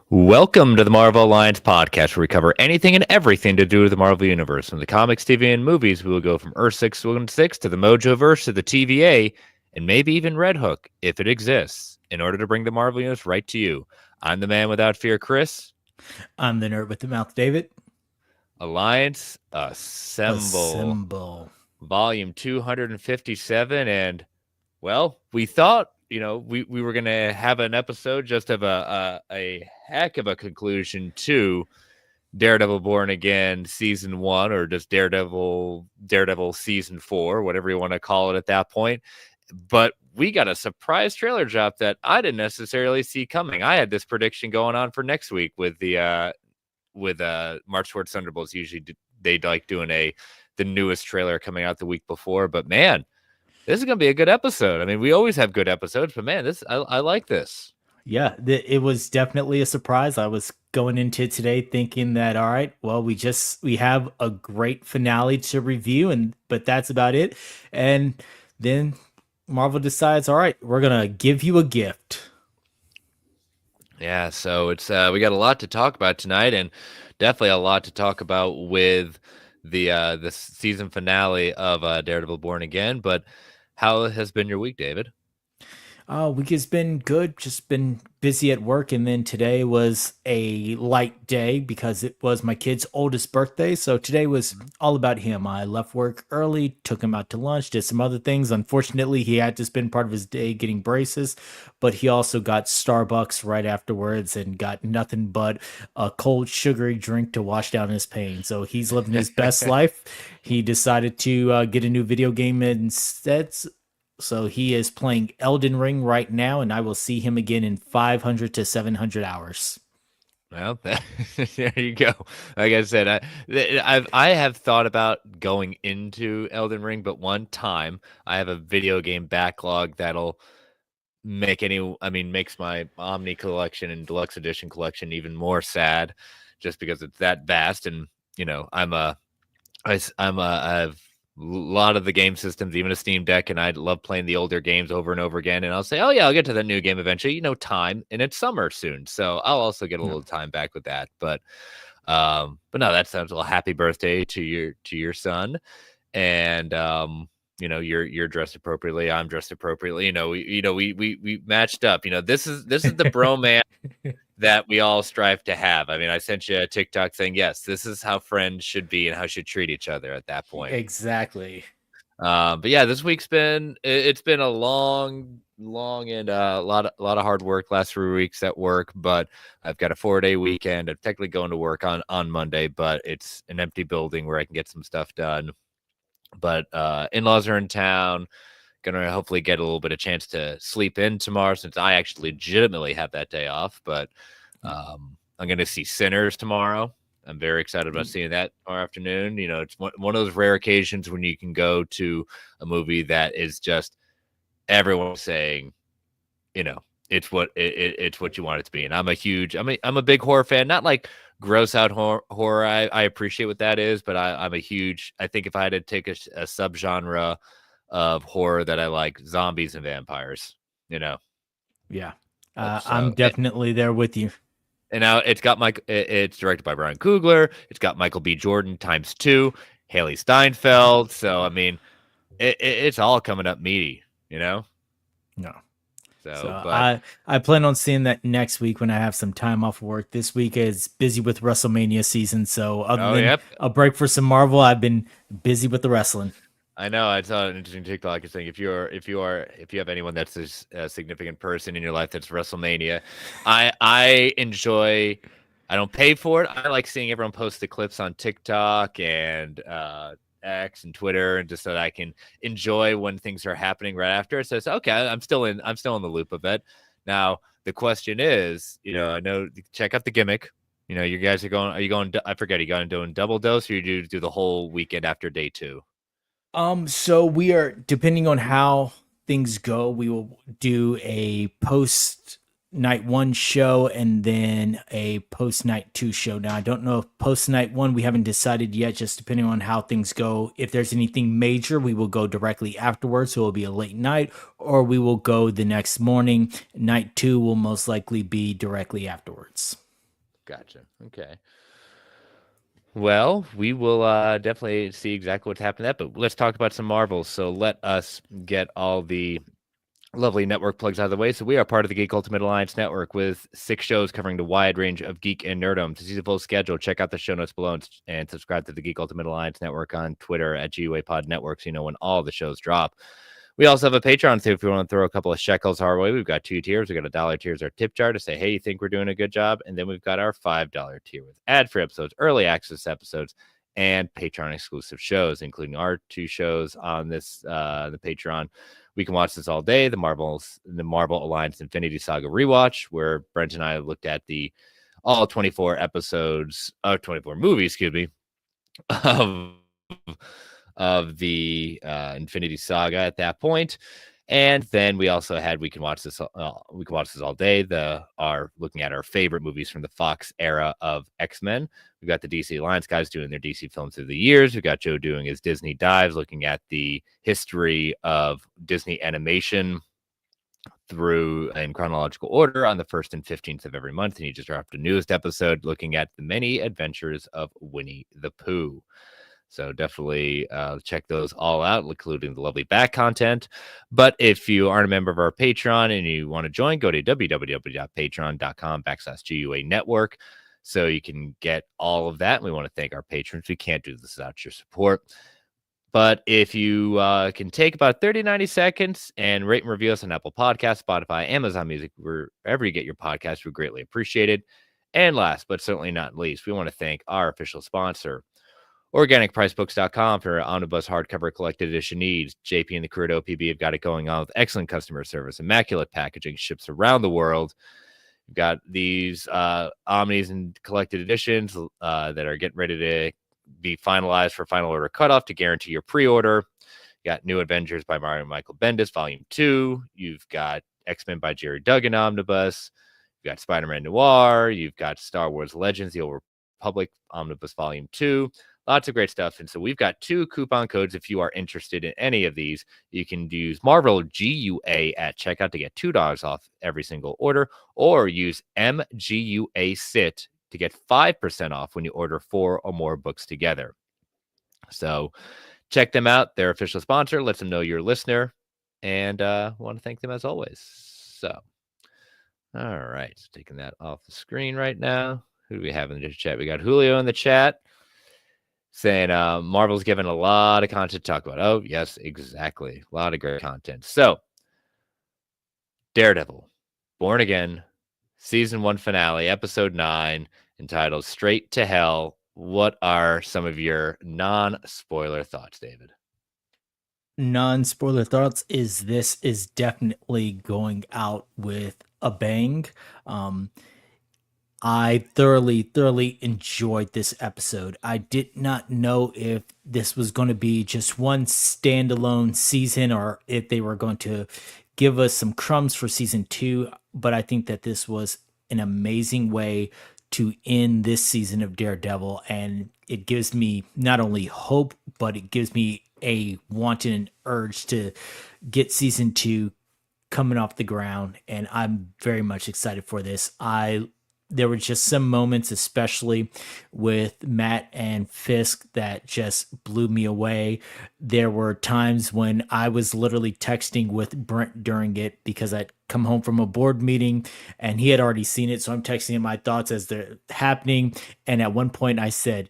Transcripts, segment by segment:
Welcome to the Marvel Alliance podcast, where we cover anything and everything to do with the Marvel Universe. From the comics, TV, and movies, we will go from Earth 616 to the Mojoverse to the TVA, and maybe even Red Hook, if it exists, in order to bring the Marvel Universe right to you. I'm the man without fear, Chris. I'm the nerd with the mouth, David. Alliance Assemble. Assemble. Volume 257, and, well, we thought we were gonna have an episode just of a heck of a conclusion to Daredevil Born Again season 1, or just Daredevil season 4, whatever you want to call it at that point. But we got a surprise trailer drop that I didn't necessarily see coming. I had this prediction going on for next week with the March Towards Thunderbolts. Usually they like doing the newest trailer coming out the week before, but man, this is going to be a good episode. I mean, we always have good episodes, but man, I like this. Yeah, it was definitely a surprise. I was going into today thinking that, all right, well, we have a great finale to review, but that's about it. And then Marvel decides, all right, we're gonna give you a gift. Yeah, so it's we got a lot to talk about tonight, and definitely a lot to talk about with the season finale of Daredevil Born Again. But how has been your week, David? Week has been good, just been busy at work. And then today was a light day because it was my kid's oldest birthday. So today was all about him. I left work early, took him out to lunch, did some other things. Unfortunately, he had to spend part of his day getting braces, but he also got Starbucks right afterwards and got nothing but a cold, sugary drink to wash down his pain. So he's living his best life. He decided to get a new video game instead. So he is playing Elden Ring right now, and I will see him again in 500 to 700 hours. Well, there you go. Like I said, I have thought about going into Elden Ring, but one time I have a video game backlog that'll makes my Omni collection and Deluxe Edition collection even more sad, just because it's that vast. And I have a lot of the game systems, even a Steam Deck, and I love playing the older games over and over again. And I'll say, oh yeah, I'll get to the new game eventually. Time, and it's summer soon, so I'll also get a little time back with that. But no, that sounds a happy birthday to your son, and you're dressed appropriately. I'm dressed appropriately. We matched up. This is the bromance that we all strive to have. I mean, I sent you a TikTok saying, yes, this is how friends should be and how should treat each other at that point. Exactly. But yeah, this week's been a long and a lot of hard work last 3 weeks at work, but I've got a 4-day weekend. I'm technically going to work on Monday, but it's an empty building where I can get some stuff done. But in-laws are in town. Gonna hopefully get a little bit of chance to sleep in tomorrow, since I actually legitimately have that day off. But I'm gonna see Sinners tomorrow. I'm very excited about seeing that tomorrow afternoon. It's one of those rare occasions when you can go to a movie that is just everyone saying, it's what it's what you want it to be. And I'm a big horror fan. Not like gross out horror. I appreciate what that is, but I think if I had to take a subgenre of horror that I like, zombies and vampires. Yeah. I'm definitely there with you. And now it's directed by Brian Coogler. It's got Michael B. Jordan ×2, Haley Steinfeld. So I mean, it's all coming up meaty, No. So I plan on seeing that next week when I have some time off work. This week is busy with WrestleMania season, so other than a break for some Marvel, I've been busy with the wrestling. I know. I saw an interesting TikTok saying if you have anyone that's a significant person in your life that's WrestleMania, I enjoy. I don't pay for it. I like seeing everyone post the clips on TikTok and X and Twitter, and just so that I can enjoy when things are happening right after. So it's okay. I'm still in the loop of it. Now the question is, I know, check out the gimmick. You guys are going. Are you going? I forget. Are you going to do double dose, or you do the whole weekend after day 2? So we are, depending on how things go, we will do a post night 1 show and then a post night 2 show. Now, I don't know if post night 1, we haven't decided yet, just depending on how things go. If there's anything major, we will go directly afterwards. So it'll be a late night, or we will go the next morning. Night 2 will most likely be directly afterwards. Gotcha. Okay. Well, we will definitely see exactly what's happened to that, but let's talk about some Marvels. So let us get all the lovely network plugs out of the way. So we are part of the Geek Ultimate Alliance network with 6 shows covering the wide range of geek and nerdom. To see the full schedule, check out the show notes below and subscribe to the Geek Ultimate Alliance network on Twitter at GUA Pod Network so you know when all the shows drop. We also have a Patreon too if you want to throw a couple of shekels our way. We've got 2 tiers. We've got $1 tier as our tip jar to say, hey, you think we're doing a good job? And then we've got our $5 tier with ad-free episodes, early access episodes, and Patreon exclusive shows, including our 2 shows on this the Patreon. We can watch this all day. The Marvel Alliance Infinity Saga rewatch, where Brent and I looked at the all 24 episodes of 24 movies, excuse me, of the Infinity Saga at that point. And then we also had we can watch this all day. Are looking at our favorite movies from the Fox era of X-Men. We've got the DC Alliance guys doing their DC films through the years. We've got Joe doing his Disney dives, looking at the history of Disney animation through in chronological order on the 1st and 15th of every month. And he just dropped the newest episode looking at the many adventures of Winnie the Pooh. So definitely check those all out, including the lovely back content. But if you aren't a member of our Patreon and you want to join, go to www.patreon.com/GUA network so you can get all of that. And we want to thank our patrons. We can't do this without your support. But if you can take about 30, 90 seconds and rate and review us on Apple Podcasts, Spotify, Amazon Music, wherever you get your podcasts, we greatly appreciate it. And last, but certainly not least, we want to thank our official sponsor, OrganicPriceBooks.com, for omnibus hardcover collected edition needs. JP and the crew at OPB have got it going on with excellent customer service, immaculate packaging, ships around the world. We've got these omnis and collected editions that are getting ready to be finalized for final order cutoff to guarantee your pre-order. You got New Avengers by Mario and Michael Bendis, Volume 2. You've got X-Men by Jerry Duggan omnibus. You've got Spider-Man Noir. You've got Star Wars Legends, The Old Republic omnibus Volume 2. Lots of great stuff. And so we've got 2 coupon codes if you are interested in any of these. You can use Marvel GUA at checkout to get $2 off every single order, or use MGUA SIT to get 5% off when you order 4 or more books together. So check them out. Their official sponsor. Lets them know you're a listener. And want to thank them as always. So, all right. So taking that off the screen right now. Who do we have in the chat? We got Julio in the chat saying Marvel's given a lot of content to talk about. Oh, yes, exactly. A lot of great content. So, Daredevil, Born Again, Season 1 finale, Episode 9, entitled Straight to Hell. What are some of your non-spoiler thoughts, David? Non-spoiler thoughts is this is definitely going out with a bang. I thoroughly enjoyed this episode. I did not know if this was going to be just one standalone season or if they were going to give us some crumbs for season 2, but I think that this was an amazing way to end this season of Daredevil, and it gives me not only hope, but it gives me a wanting and urge to get season 2 coming off the ground, and I'm very much excited for this. There were just some moments, especially with Matt and Fisk, that just blew me away. There were times when I was literally texting with Brent during it because I'd come home from a board meeting and he had already seen it. So I'm texting him my thoughts as they're happening. And at one point I said,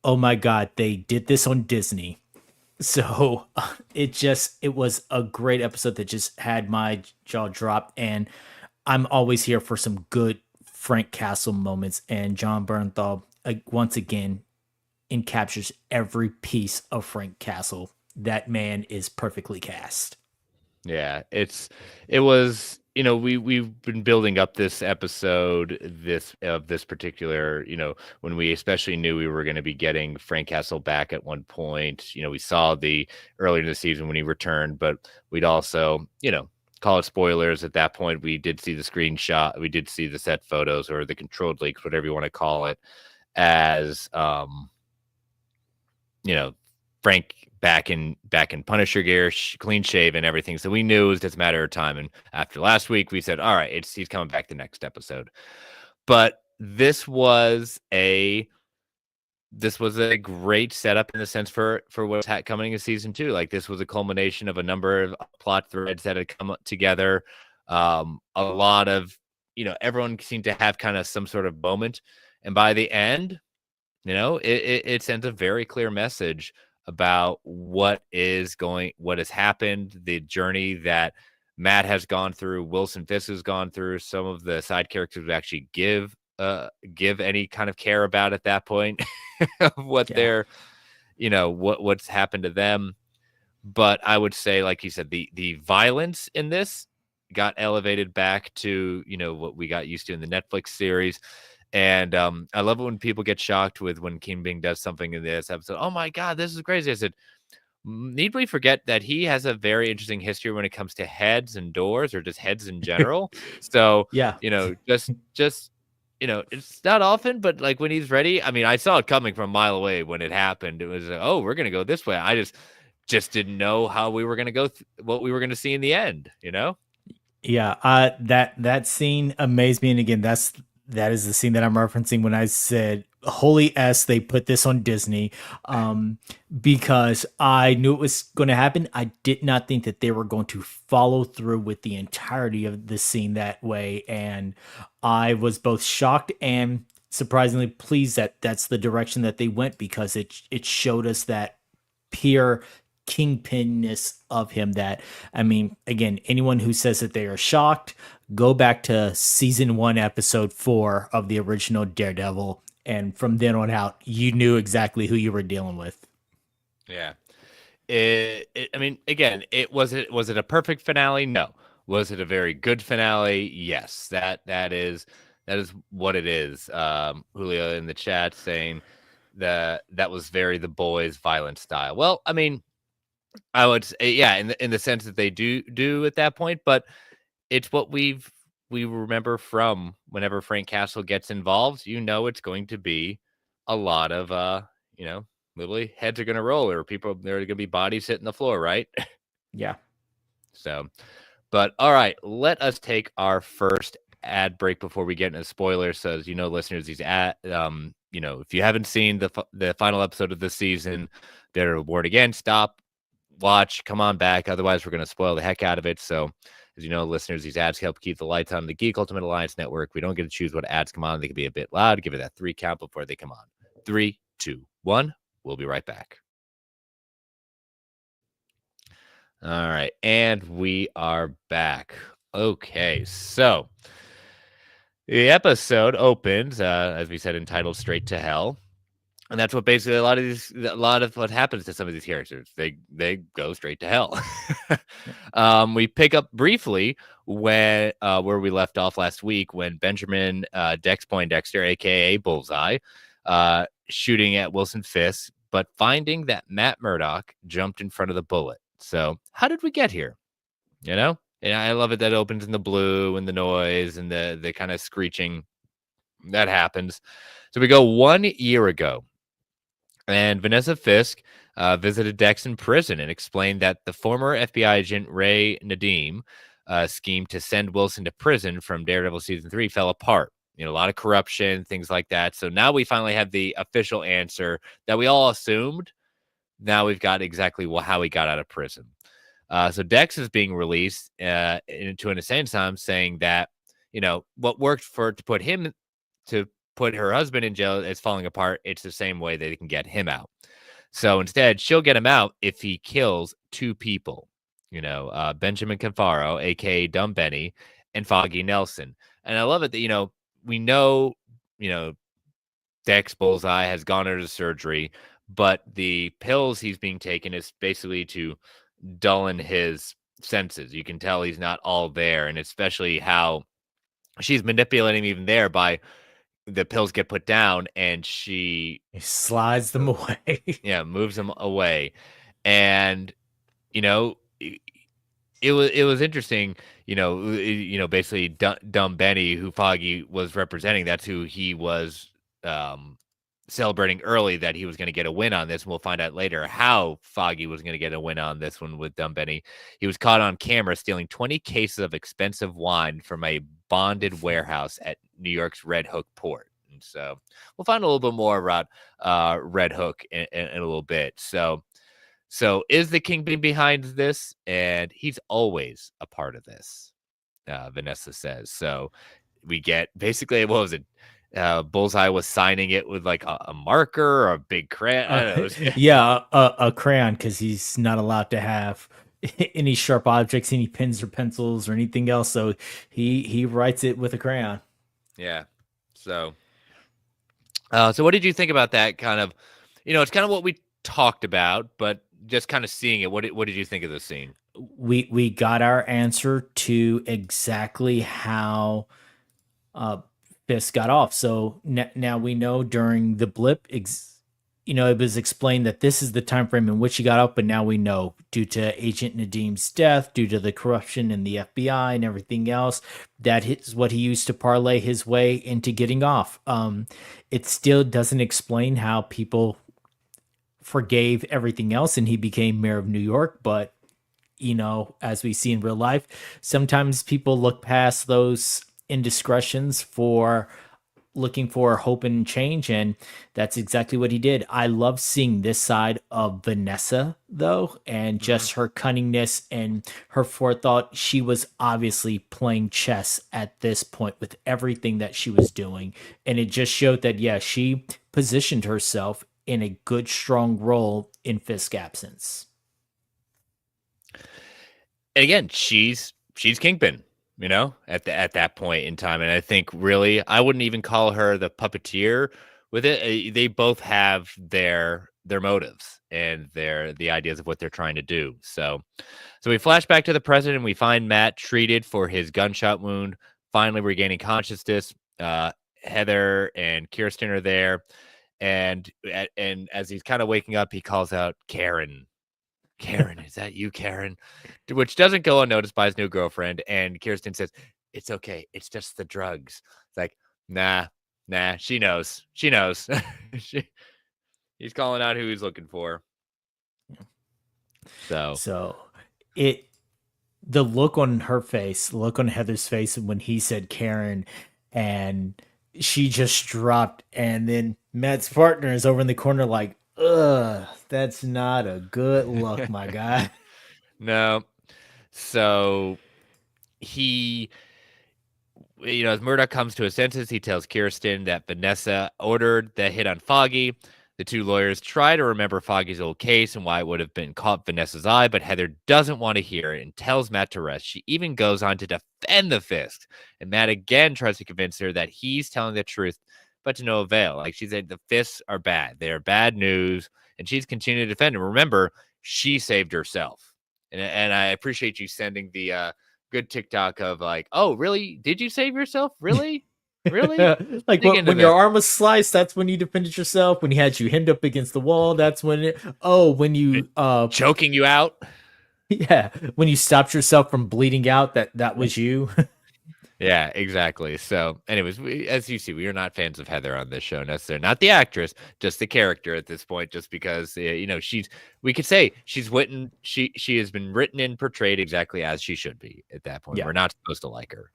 oh my God, they did this on Disney. So it was a great episode that just had my jaw drop. And I'm always here for some good Frank Castle moments, and John Bernthal once again encaptures every piece of Frank Castle. That man is perfectly cast. Yeah, it was, we've been building up this episode this particular, when we especially knew we were going to be getting Frank Castle back at one point. We saw the earlier in the season when he returned, but we'd also, call it spoilers at that point. We did see the screenshot, we did see the set photos or the controlled leaks, whatever you want to call it, as Frank back in Punisher gear, clean shave and everything. So we knew it was just a matter of time. And after last week, we said, all right, he's coming back the next episode. But this was a great setup in the sense for what's coming in season 2. Like, this was a culmination of a number of plot threads that had come together. A lot of, everyone seemed to have kind of some sort of moment, and by the end, it sends a very clear message about what has happened, the journey that Matt has gone through, Wilson Fisk has gone through, some of the side characters would actually give any kind of care about at that point of what Yeah. what's happened to them. But I would say, like you said, the violence in this got elevated back to, what we got used to in the Netflix series. And I love it when people get shocked with when King Bing does something in this episode. Oh my God, this is crazy. I said, need we forget that he has a very interesting history when it comes to heads and doors, or just heads in general. So, Yeah. just it's not often, but like when he's ready, I mean, I saw it coming from a mile away when it happened. It was like, oh, we're gonna go this way. I just didn't know how we were gonna go, what we were gonna see in the end. Yeah, that scene amazed me, and again, that is the scene that I'm referencing when I said, "Holy s!" They put this on Disney, because I knew it was going to happen. I did not think that they were going to follow through with the entirety of the scene that way, and I was both shocked and surprisingly pleased that that's the direction that they went, because it showed us that pure kingpinness of him. That, I mean, again, anyone who says that they are shocked, go back to season 1 episode 4 of the original Daredevil, and from then on out you knew exactly who you were dealing with. Yeah. I mean, again, was it a perfect finale? No. Was it a very good finale? Yes. That is what it is. Julio in the chat saying that was very The Boys violent style. Well, I mean, I would say, yeah, in the sense that they do at that point, but it's what we remember from whenever Frank Castle gets involved. It's going to be a lot of literally heads are going to roll, or there are going to be bodies hitting the floor, right? Yeah. So, but all right, let us take our first ad break before we get into spoilers. So, as listeners, these if you haven't seen the final episode of this season, they're warned again. Stop, watch, come on back. Otherwise, we're going to spoil the heck out of it. So, as you know, listeners, these ads help keep the lights on the Geek Ultimate Alliance Network. We don't get to choose what ads come on. They can be a bit loud. Give it that 3 count before they come on. 3, 2, 1. We'll be right back. All right, and we are back. Okay, so the episode opens, as we said, entitled "Straight to Hell," and that's what basically a lot of what happens to some of these characters. They go straight to hell. We pick up briefly where we left off last week, when Benjamin Dex Poindexter, aka Bullseye, shooting at Wilson Fisk, but finding that Matt Murdock jumped in front of the bullet. So how did we get here? And I love it that it opens in the blue and the noise and the kind of screeching that happens. So we go 1 year ago, and Vanessa Fisk visited Dex in prison and explained that the former FBI agent Ray Nadeem scheme to send Wilson to prison from Daredevil season 3 fell apart. A lot of corruption, things like that. So now we finally have the official answer that we all assumed. Now we've got exactly how he got out of prison. So Dex is being released into an insane asylum, saying that what worked to put her husband in jail is falling apart. It's the same way that they can get him out. So instead, she'll get him out if he kills 2 people. Benjamin Confaro, aka Dumb Benny, and Foggy Nelson. And I love it that we know Dex Bullseye has gone under surgery, but the pills he's being taken is basically to dullen his senses. You can tell he's not all there, and especially how she's manipulating him even there by the pills get put down and she slides them away. moves them away. And it was interesting, basically Dumb Benny, who Foggy was representing, that's who he was celebrating early, that he was going to get a win on this. And we'll find out later how Foggy was going to get a win on this one with Dumb Benny. He was caught on camera stealing 20 cases of expensive wine from a bonded warehouse at New York's Red Hook port. And so we'll find a little bit more about Red Hook in a little bit. So is the Kingpin behind this? And he's always a part of this, Vanessa says. So we get basically, what was it? Bullseye was signing it with like a marker or a big crayon. I don't know. Yeah, a crayon, because he's not allowed to have any sharp objects, any pens or pencils or anything else. So he writes it with a crayon. Yeah. So what did you think about that kind of? It's kind of what we talked about, but just kind of seeing it. What did you think of the scene? We got our answer to exactly how Fisk got off. So now we know during the blip, it was explained that this is the time frame in which he got off. But now we know, due to Agent Nadim's death, due to the corruption in the FBI and everything else, that is what he used to parlay his way into getting off. It still doesn't explain how people forgave everything else and he became mayor of New York, but as we see in real life, sometimes people look past those indiscretions for looking for hope and change, and that's exactly what he did. I love seeing this side of Vanessa, though, and just her cunningness and her forethought. She was obviously playing chess at this point with everything that she was doing, and it just showed that, yeah, she positioned herself in a good, strong role in Fisk's absence. And again, she's Kingpin, at that point in time. And I think really, I wouldn't even call her the puppeteer with it. They both have their motives and the ideas of what they're trying to do. So we flash back to the present and we find Matt treated for his gunshot wound, finally regaining consciousness. Heather and Kirsten are there. And as he's kind of waking up, he calls out, Karen, is that you, Karen? Which doesn't go unnoticed by his new girlfriend. And Kirsten says, it's okay. It's just the drugs. It's like, nah, she knows. He's calling out who he's looking for. So the look on her face, the look on Heather's face when he said Karen, and she just dropped, and then Matt's partner is over in the corner like, ugh, that's not a good look, my guy. No. So he, as Murdoch comes to his senses, he tells Kirsten that Vanessa ordered the hit on Foggy. The two lawyers try to remember Foggy's old case and why it would have been caught Vanessa's eye, but Heather doesn't want to hear it and tells Matt to rest. She even goes on to defend the Fisk, and Matt again tries to convince her that he's telling the truth, but to no avail. Like she said, the Fisks are bad. They are bad news, and she's continuing to defend him. Remember, she saved herself. And I appreciate you sending the good TikTok of like, oh, really? Did you save yourself? Really? Really? Like when your arm was sliced, that's when you defended yourself. When he had you hemmed up against the wall, that's when when you choking you out. Yeah, when you stopped yourself from bleeding out, that was you. Yeah, exactly. So, anyways, as you see, we are not fans of Heather on this show necessarily. Not the actress, just the character at this point. Just because we could say she's written, she has been written and portrayed exactly as she should be at that point. Yeah. We're not supposed to like her.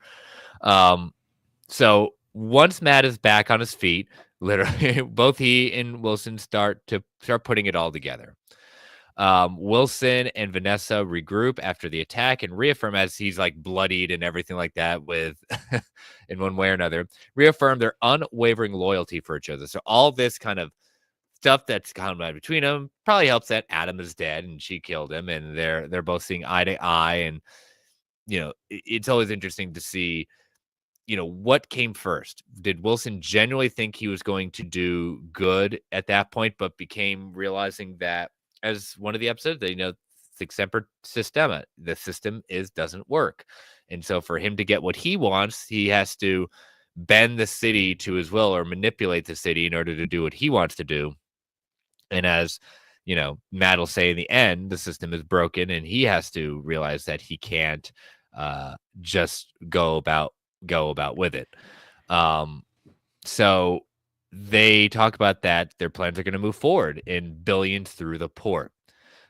So once Matt is back on his feet, literally, both he and Wilson start putting it all together. Wilson and Vanessa regroup after the attack and reaffirm, as he's like bloodied and everything like that, with in one way or another, reaffirm their unwavering loyalty for each other. So all this kind of stuff that's gone on between them probably helps that Adam is dead and she killed him, and they're both seeing eye to eye. And it's always interesting to see what came first. Did Wilson genuinely think he was going to do good at that point, but became realizing that, as one of the episodes, Sic Semper Systema, the system doesn't work. And so for him to get what he wants, he has to bend the city to his will or manipulate the city in order to do what he wants to do. And as Matt will say in the end, the system is broken and he has to realize that he can't just go about with it. So they talk about that. Their plans are going to move forward in billions through the port.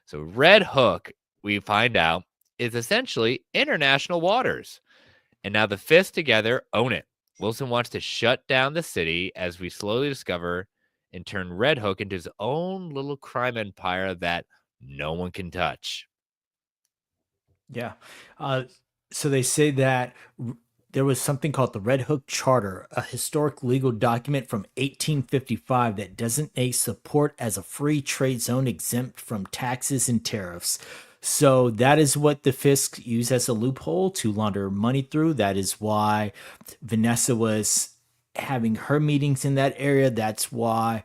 So Red Hook, we find out, is essentially international waters. And now the Fist together own it. Wilson wants to shut down the city as we slowly discover and turn Red Hook into his own little crime empire that no one can touch. Yeah. Uh, so they say that there was something called the Red Hook Charter, a historic legal document from 1855 that designates support as a free trade zone exempt from taxes and tariffs. So that is what the Fisk used as a loophole to launder money through. That is why Vanessa was having her meetings in that area. That's why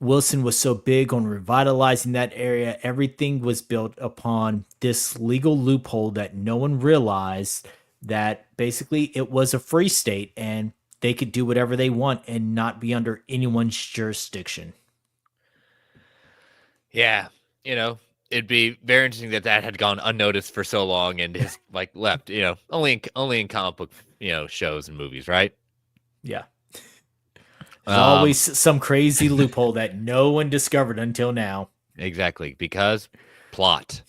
Wilson was so big on revitalizing that area. Everything was built upon this legal loophole that no one realized that basically it was a free state and they could do whatever they want and not be under anyone's jurisdiction. Yeah, it'd be very interesting that had gone unnoticed for so long and has like left. Only in comic book shows and movies, right? Yeah. There's always some crazy loophole that no one discovered until now. Exactly, because plot.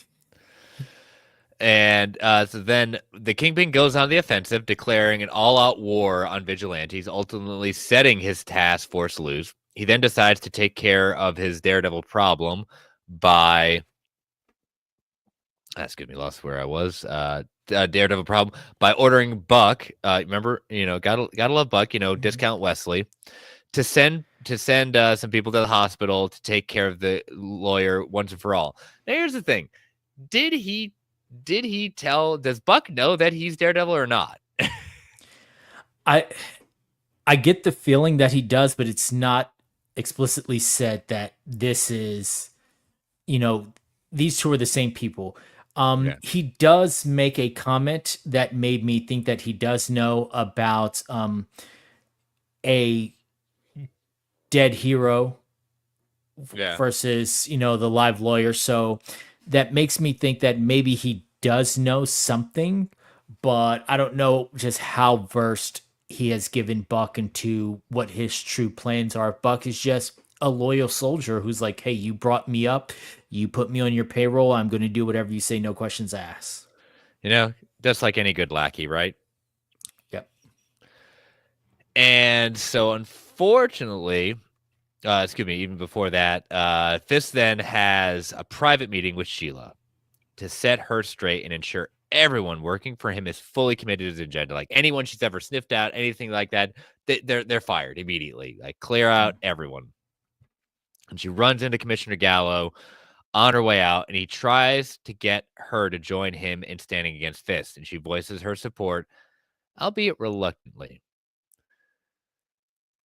And so then the Kingpin goes on the offensive, declaring an all-out war on vigilantes, ultimately setting his task force loose. He then decides to take care of his Daredevil problem by... Excuse me, lost where I was. Daredevil problem by ordering Buck. Remember, gotta love Buck. Discount Wesley to send some people to the hospital to take care of the lawyer once and for all. Now, here's the thing: does Buck know that he's Daredevil or not? I get the feeling that he does, but it's not explicitly said that this is, these two are the same people. Yeah. He does make a comment that made me think that he does know about a dead hero versus, the live lawyer. So that makes me think that maybe he does know something, but I don't know just how versed he has given Buck into what his true plans are. Buck is just a loyal soldier who's like, hey, you brought me up, you put me on your payroll, I'm going to do whatever you say, no questions asked. Just like any good lackey, right? Yep. And so, unfortunately, even before that, Fisk then has a private meeting with Sheila to set her straight and ensure everyone working for him is fully committed to his agenda. Like anyone she's ever sniffed out, anything like that, they're fired immediately. Like clear out everyone. And she runs into Commissioner Gallo on her way out, and he tries to get her to join him in standing against Fisk. And she voices her support, albeit reluctantly.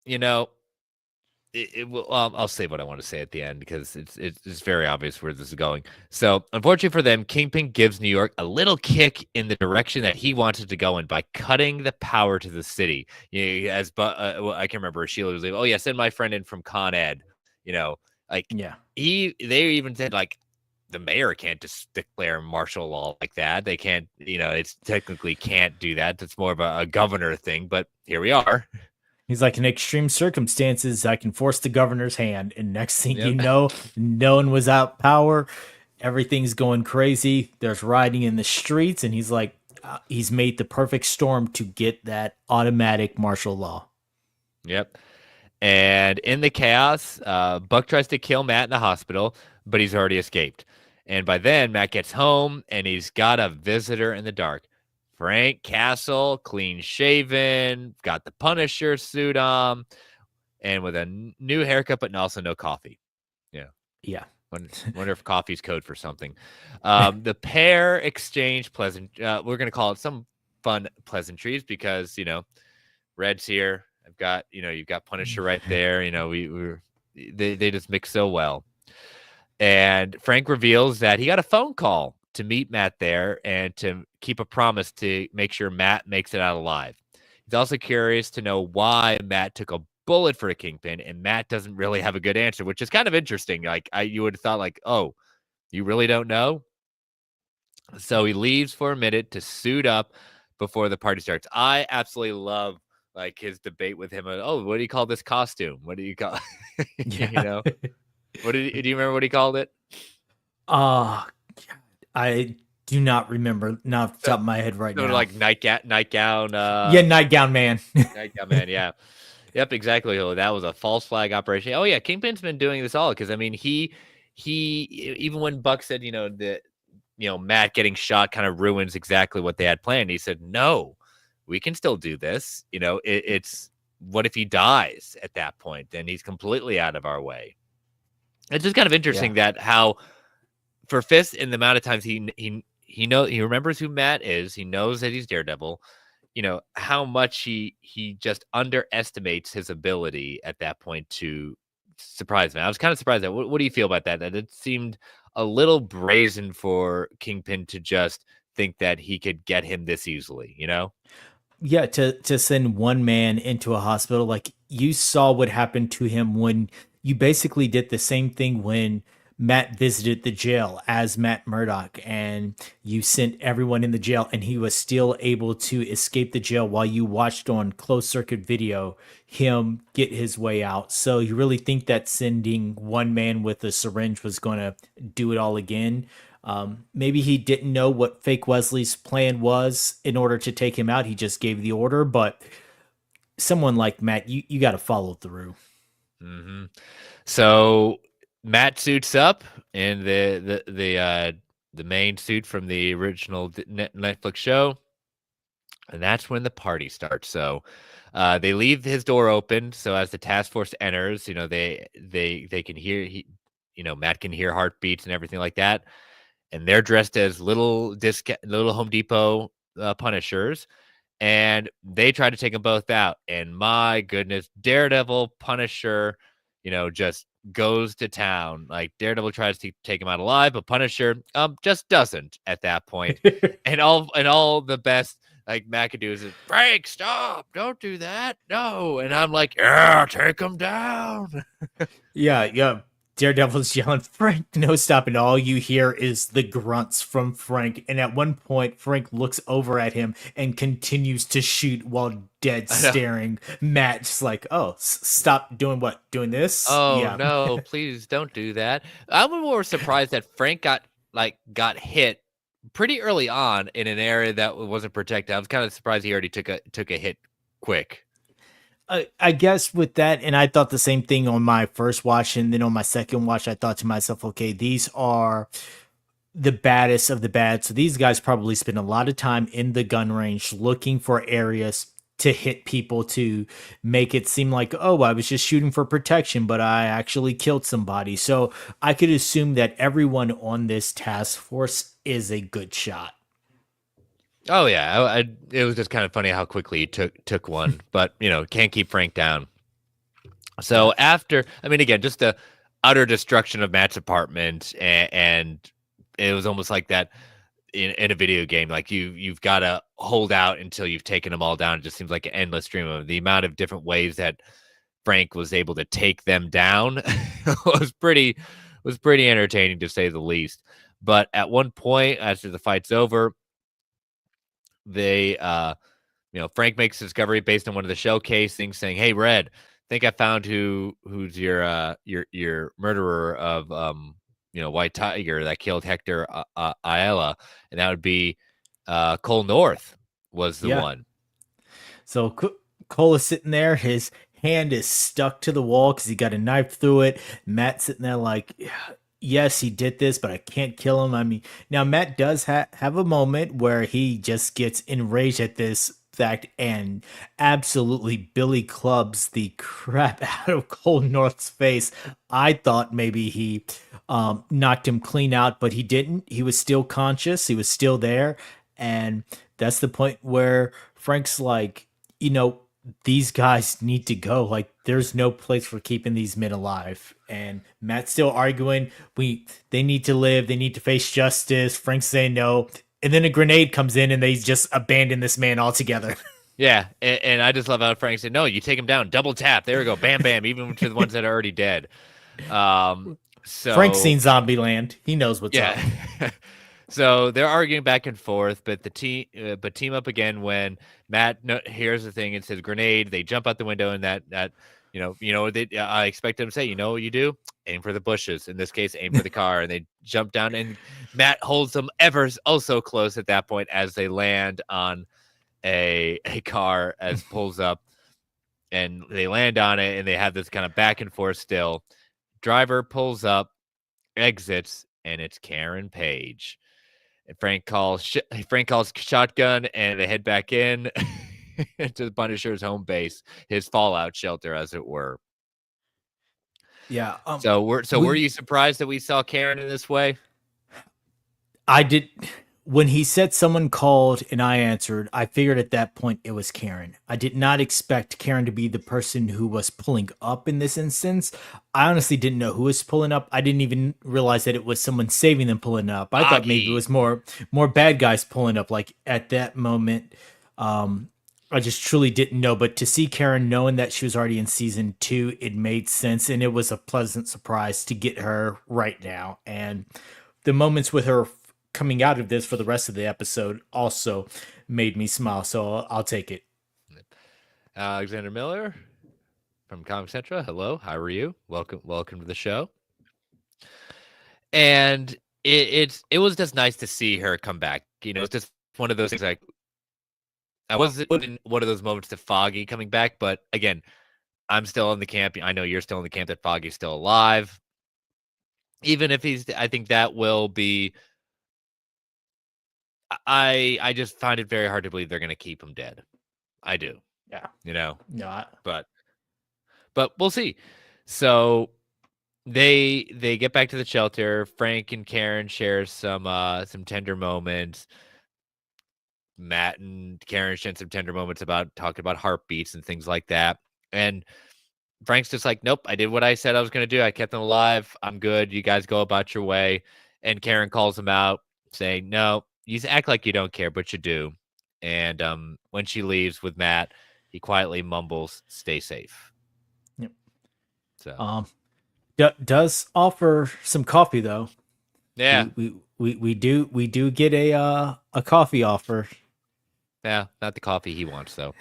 I'll say what I want to say at the end because it's very obvious where this is going. So, unfortunately for them, Kingpin gives New York a little kick in the direction that he wanted to go in by cutting the power to the city. I can remember Sheila was like, "Oh yeah, send my friend in from Con Ed." Yeah. They even said like the mayor can't just declare martial law like that. They can't, it's technically can't do that. That's more of a governor thing. But here we are. He's like, in extreme circumstances, I can force the governor's hand. And next thing Yep. you know, no one was out power. Everything's going crazy. There's rioting in the streets. And he's like, he's made the perfect storm to get that automatic martial law. Yep. And in the chaos, Buck tries to kill Matt in the hospital, but he's already escaped. And by then, Matt gets home and he's got a visitor in the dark. Frank Castle, clean shaven, got the Punisher suit on, and with a new haircut, but also no coffee. Yeah. Wonder if coffee's code for something. The pair exchange pleasant. We're gonna call it some fun pleasantries because Red's here. I've got you've got Punisher right there. They just mix so well. And Frank reveals that he got a phone call to meet Matt there and to keep a promise to make sure Matt makes it out alive. He's also curious to know why Matt took a bullet for a Kingpin, and Matt doesn't really have a good answer, which is kind of interesting. Like you would have thought, like, oh, you really don't know. So he leaves for a minute to suit up before the party starts. I absolutely love like his debate with him. Oh, what do you call this costume? What do you call? Yeah. What do you remember what he called it? I Do not remember, not off the So, top of my head right sort of now. like nightgown, Yeah, Nightgown Man. nightgown man. Yeah. Yep, exactly. Oh, that was a false flag operation. Oh yeah, Kingpin's been doing this all because I mean even when Buck said that Matt getting shot kind of ruins exactly what they had planned. He said no, we can still do this. It's what if he dies at that point? Then he's completely out of our way. It's just kind of Yeah. interesting that how for Fisk in the amount of times he remembers who Matt is. He knows that he's Daredevil. How much he just underestimates his ability at that point to surprise me. I was kind of surprised. What do you feel about that? That it seemed a little brazen for Kingpin to just think that he could get him this easily. Yeah, to send one man into a hospital, like you saw what happened to him when you basically did the same thing when Matt visited the jail as Matt Murdock, and you sent everyone in the jail, and he was still able to escape the jail while you watched on closed circuit video him get his way out. So you really think that sending one man with a syringe was going to do it all again? Maybe he didn't know what fake Wesley's plan was in order to take him out. He just gave the order, but someone like Matt, you got to follow through. hmm So Matt suits up in the main suit from the original Netflix show. And that's when the party starts. So they leave his door open. So as the task force enters, they can hear Matt can hear heartbeats and everything like that. And they're dressed as little Home Depot Punishers, and they try to take them both out. And my goodness, Daredevil, Punisher, just goes to town. Like Daredevil tries to take him out alive, but Punisher just doesn't at that point. And all the best like McAdoo is Frank, stop, don't do that, no. And I'm like, yeah, take him down. Yeah, yeah. Daredevil's yelling, Frank, no stopping. All you hear is the grunts from Frank. And at one point, Frank looks over at him and continues to shoot while dead I know. staring. Matt just like, oh, stop doing what? Doing this? Oh Yeah. no, please don't do that. I'm more surprised that Frank got hit pretty early on in an area that wasn't protected. I was kind of surprised he already took a hit quick. I guess with that, and I thought the same thing on my first watch, and then on my second watch, I thought to myself, okay, these are the baddest of the bad. So these guys probably spend a lot of time in the gun range looking for areas to hit people to make it seem like, oh, I was just shooting for protection, but I actually killed somebody. So I could assume that everyone on this task force is a good shot. Oh yeah, it was just kind of funny how quickly he took one, but can't keep Frank down. Yeah. So after, I mean, again, just the utter destruction of Matt's apartment, and it was almost like that in a video game. Like you've got to hold out until you've taken them all down. It just seems like an endless stream of the amount of different ways that Frank was able to take them down was pretty entertaining to say the least. But at one point, after the fight's over, they Frank makes a discovery based on one of the shell casings saying, "Hey, Red, think I found who's your murderer of White Tiger that killed Hector Ayala," and that would be Cole North was the Yeah. one. So Cole is sitting there. His hand is stuck to the wall because he got a knife through it. Matt's sitting there like, yes, he did this, but I can't kill him. I mean, now Matt does have a moment where he just gets enraged at this fact and absolutely Billy clubs the crap out of Cole North's face. I thought maybe he knocked him clean out, but he didn't. He was still conscious. He was still there. And that's the point where Frank's like, you know, these guys need to go. Like, there's no place for keeping these men alive. And Matt's still arguing. They need to live. They need to face justice. Frank's saying no. And then a grenade comes in, and they just abandon this man altogether. Yeah, and I just love how Frank said, "No, you take him down, double tap. There we go, bam, bam." Even to the ones that are already dead. Um, Frank's so seen Zombieland. He knows what's up. yeah. So they're arguing back and forth, but team up again when Matt hears the thing and says grenade. They jump out the window, and that I expect them to say, you know what you do? Aim for the bushes. In this case, aim for the car. And they jump down, and Matt holds them ever so close at that point as they land on a car as pulls up, and they land on it, and they have this kind of back and forth still. Driver pulls up, exits, and it's Karen Page. And Frank calls shotgun, and they head back in to the Punisher's home base, his fallout shelter, as it were. Yeah. Were you surprised that we saw Karen in this way? I did. When he said someone called and I answered, I figured at that point it was Karen. I did not expect Karen to be the person who was pulling up in this instance. I honestly didn't know who was pulling up. I didn't even realize that it was someone saving them pulling up. I thought maybe it was more bad guys pulling up. Like at that moment, I just truly didn't know. But to see Karen knowing that she was already in season 2, it made sense, and it was a pleasant surprise to get her right now. And the moments with her coming out of this for the rest of the episode also made me smile, so I'll take it. Alexander Miller from Comic Central. Hello, how are you? Welcome to the show. And it was just nice to see her come back. It's just one of those things. Like, I wasn't in one of those moments to Foggy coming back, but again, I'm still in the camp. I know you're still in the camp that Foggy's still alive. Even if I think that will be. I just find it very hard to believe they're going to keep him dead. I do. Yeah. No. But we'll see. So they get back to the shelter. Frank and Karen share some tender moments. Matt and Karen share some tender moments about talking about heartbeats and things like that. And Frank's just like, nope, I did what I said I was going to do. I kept them alive. I'm good. You guys go about your way. And Karen calls him out, saying, no, you act like you don't care, but you do. And when she leaves with Matt, he quietly mumbles, stay safe. Yep. So does offer some coffee though. Yeah. We do get a coffee offer. Yeah, not the coffee he wants though.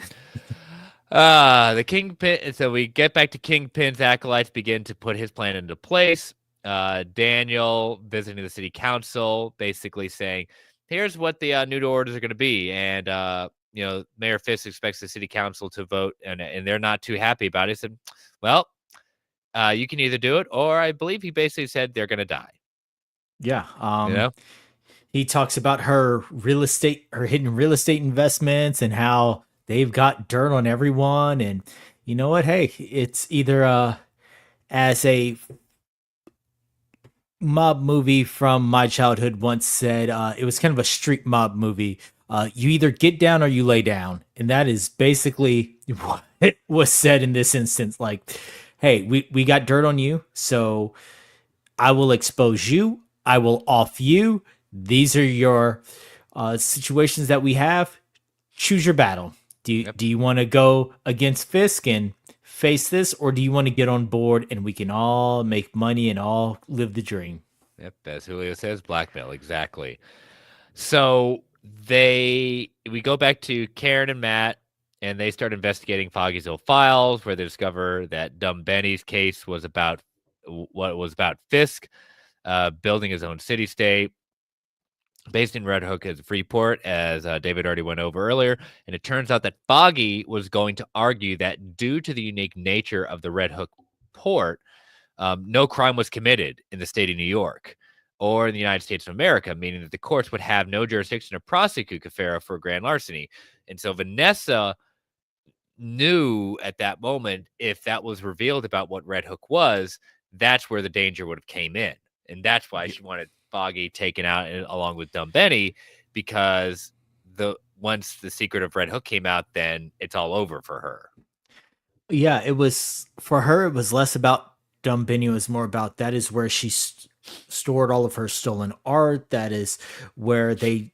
The Kingpin. So we get back to Kingpin's acolytes begin to put his plan into place. Daniel visiting the city council, basically saying, here's what the new orders are going to be. And, Mayor Fisk expects the city council to vote, and they're not too happy about it. He said, well, you can either do it, or I believe he basically said they're going to die. Yeah. He talks about her hidden real estate investments and how they've got dirt on everyone. And you know what? Hey, it's either as a mob movie from my childhood once said, it was kind of a street mob movie. You either get down or you lay down. And that is basically what was said in this instance. Like, hey, we got dirt on you, so I will expose you. I will off you. These are your situations that we have. Choose your battle. Do you want to go against Fisk and face this, or do you want to get on board and we can all make money and all live the dream? Yep, as Julio says, blackmail, exactly. So we go back to Karen and Matt, and they start investigating Foggy's old files, where they discover that Dumb Benny's case was about Fisk building his own city-state based in Red Hook as Freeport, as David already went over earlier. And it turns out that Foggy was going to argue that due to the unique nature of the Red Hook port, no crime was committed in the state of New York or in the United States of America, meaning that the courts would have no jurisdiction to prosecute Cafaro for grand larceny. And so Vanessa knew at that moment, if that was revealed about what Red Hook was, that's where the danger would have came in. And that's why she wanted Foggy taken out along with Dumb Benny, because once the secret of Red Hook came out, then it's all over for her. Yeah, it was for her. It was less about Dumb Benny. It was more about that is where she stored all of her stolen art. That is where they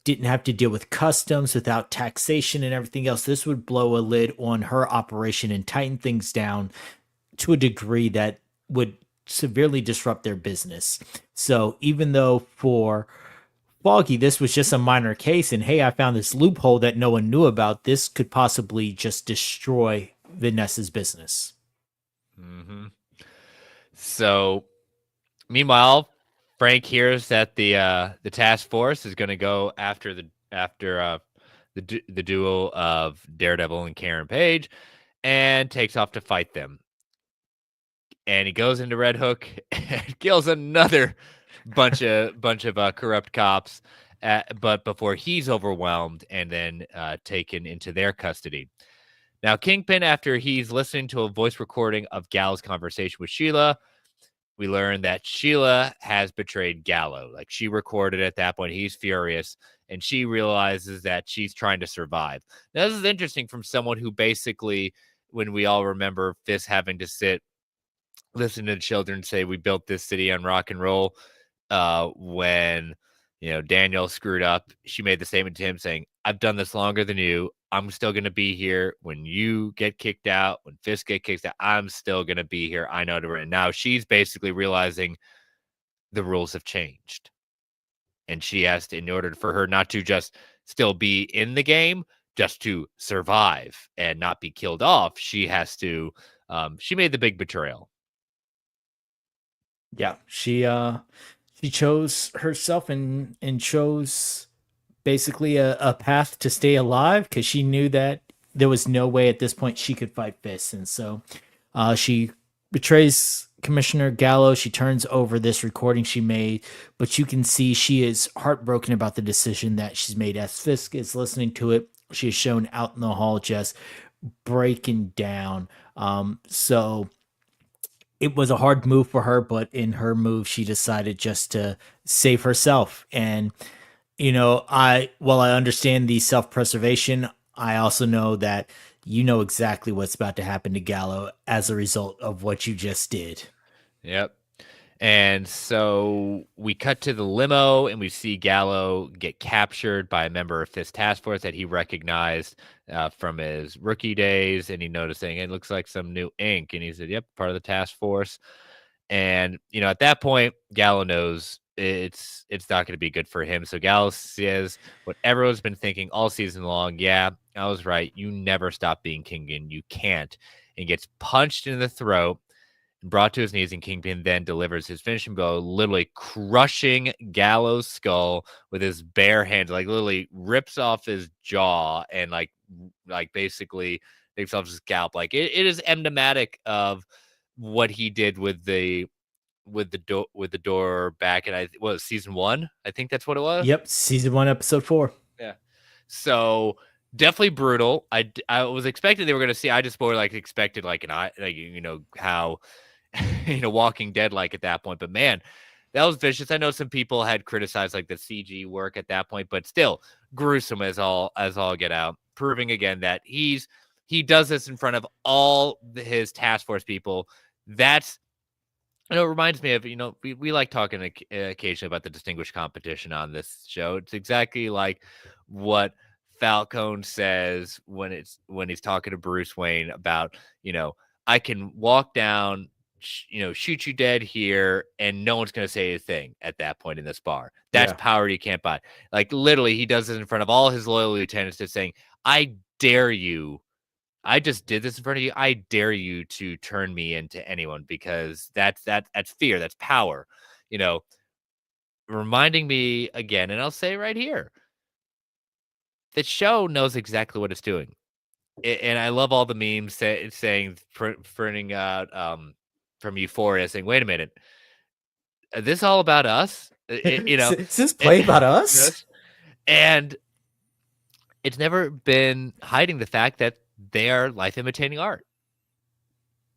didn't have to deal with customs without taxation and everything else. This would blow a lid on her operation and tighten things down to a degree that would severely disrupt their business. So even though for Foggy, this was just a minor case, and hey, I found this loophole that no one knew about, this could possibly just destroy Vanessa's business. Hmm. So meanwhile, Frank hears that the task force is going to go after the duo of Daredevil and Karen Page, and takes off to fight them. And he goes into Red Hook and kills another bunch of corrupt cops. But before he's overwhelmed and then taken into their custody. Now, Kingpin, after he's listening to a voice recording of Gallo's conversation with Sheila, we learn that Sheila has betrayed Gallo. Like, she recorded at that point. He's furious, and she realizes that she's trying to survive. Now, this is interesting from someone who basically, when we all remember Fisk having to listen to the children say we built this city on rock and roll, when Daniel screwed up, she made the statement to him saying, I've done this longer than you. I'm still going to be here when you get kicked out, when Fisk get kicked out. I'm still going to be here. I know. And now she's basically realizing the rules have changed, and she has to, in order for her not to just still be in the game, just to survive and not be killed off, she has to she made the big betrayal. Yeah, she chose herself and chose basically a path to stay alive because she knew that there was no way at this point she could fight Fisk, and so she betrays Commissioner Gallo. She turns over this recording she made, but you can see she is heartbroken about the decision that she's made. As Fisk is listening to it, she is shown out in the hall just breaking down. So it was a hard move for her, but in her move, she decided just to save herself. And while I understand the self-preservation, I also know that you know exactly what's about to happen to Gallo as a result of what you just did. Yep. And so we cut to the limo and we see Gallo get captured by a member of this task force that he recognized from his rookie days. And he noticing it looks like some new ink. And he said, yep, part of the task force. And, at that point, Gallo knows it's not going to be good for him. So Gallo says what everyone's been thinking all season long. Yeah, I was right. You never stop being king, and you can't. And gets punched in the throat, brought to his knees, and Kingpin then delivers his finishing blow, literally crushing Gallo's skull with his bare hands, like literally rips off his jaw and like basically takes off his scalp. Like it is emblematic of what he did with the door back in season 1. I think that's what it was. Yep, season 1, episode 4. Yeah. So definitely brutal. I was expecting they were going to see. I just more like expected like how Walking Dead like at that point. But man, that was vicious. I know some people had criticized like the CG work at that point, but still gruesome as all get out. Proving again that he does this in front of all his task force people. That's it reminds me of, we like talking occasionally about the distinguished competition on this show. It's exactly like what Falcone says when he's talking to Bruce Wayne about, I can walk down, shoot you dead here, and no one's going to say a thing at that point in this bar. That's power you can't buy. Like literally, he does this in front of all his loyal lieutenants, just saying, I dare you. I just did this in front of you. I dare you to turn me into anyone, because that's fear. That's power. Reminding me again, and I'll say right here, the show knows exactly what it's doing. And I love all the memes saying, printing out from Euphoria saying, wait a minute, is this all about us? Is this play about us? And it's never been hiding the fact that they are life imitating art.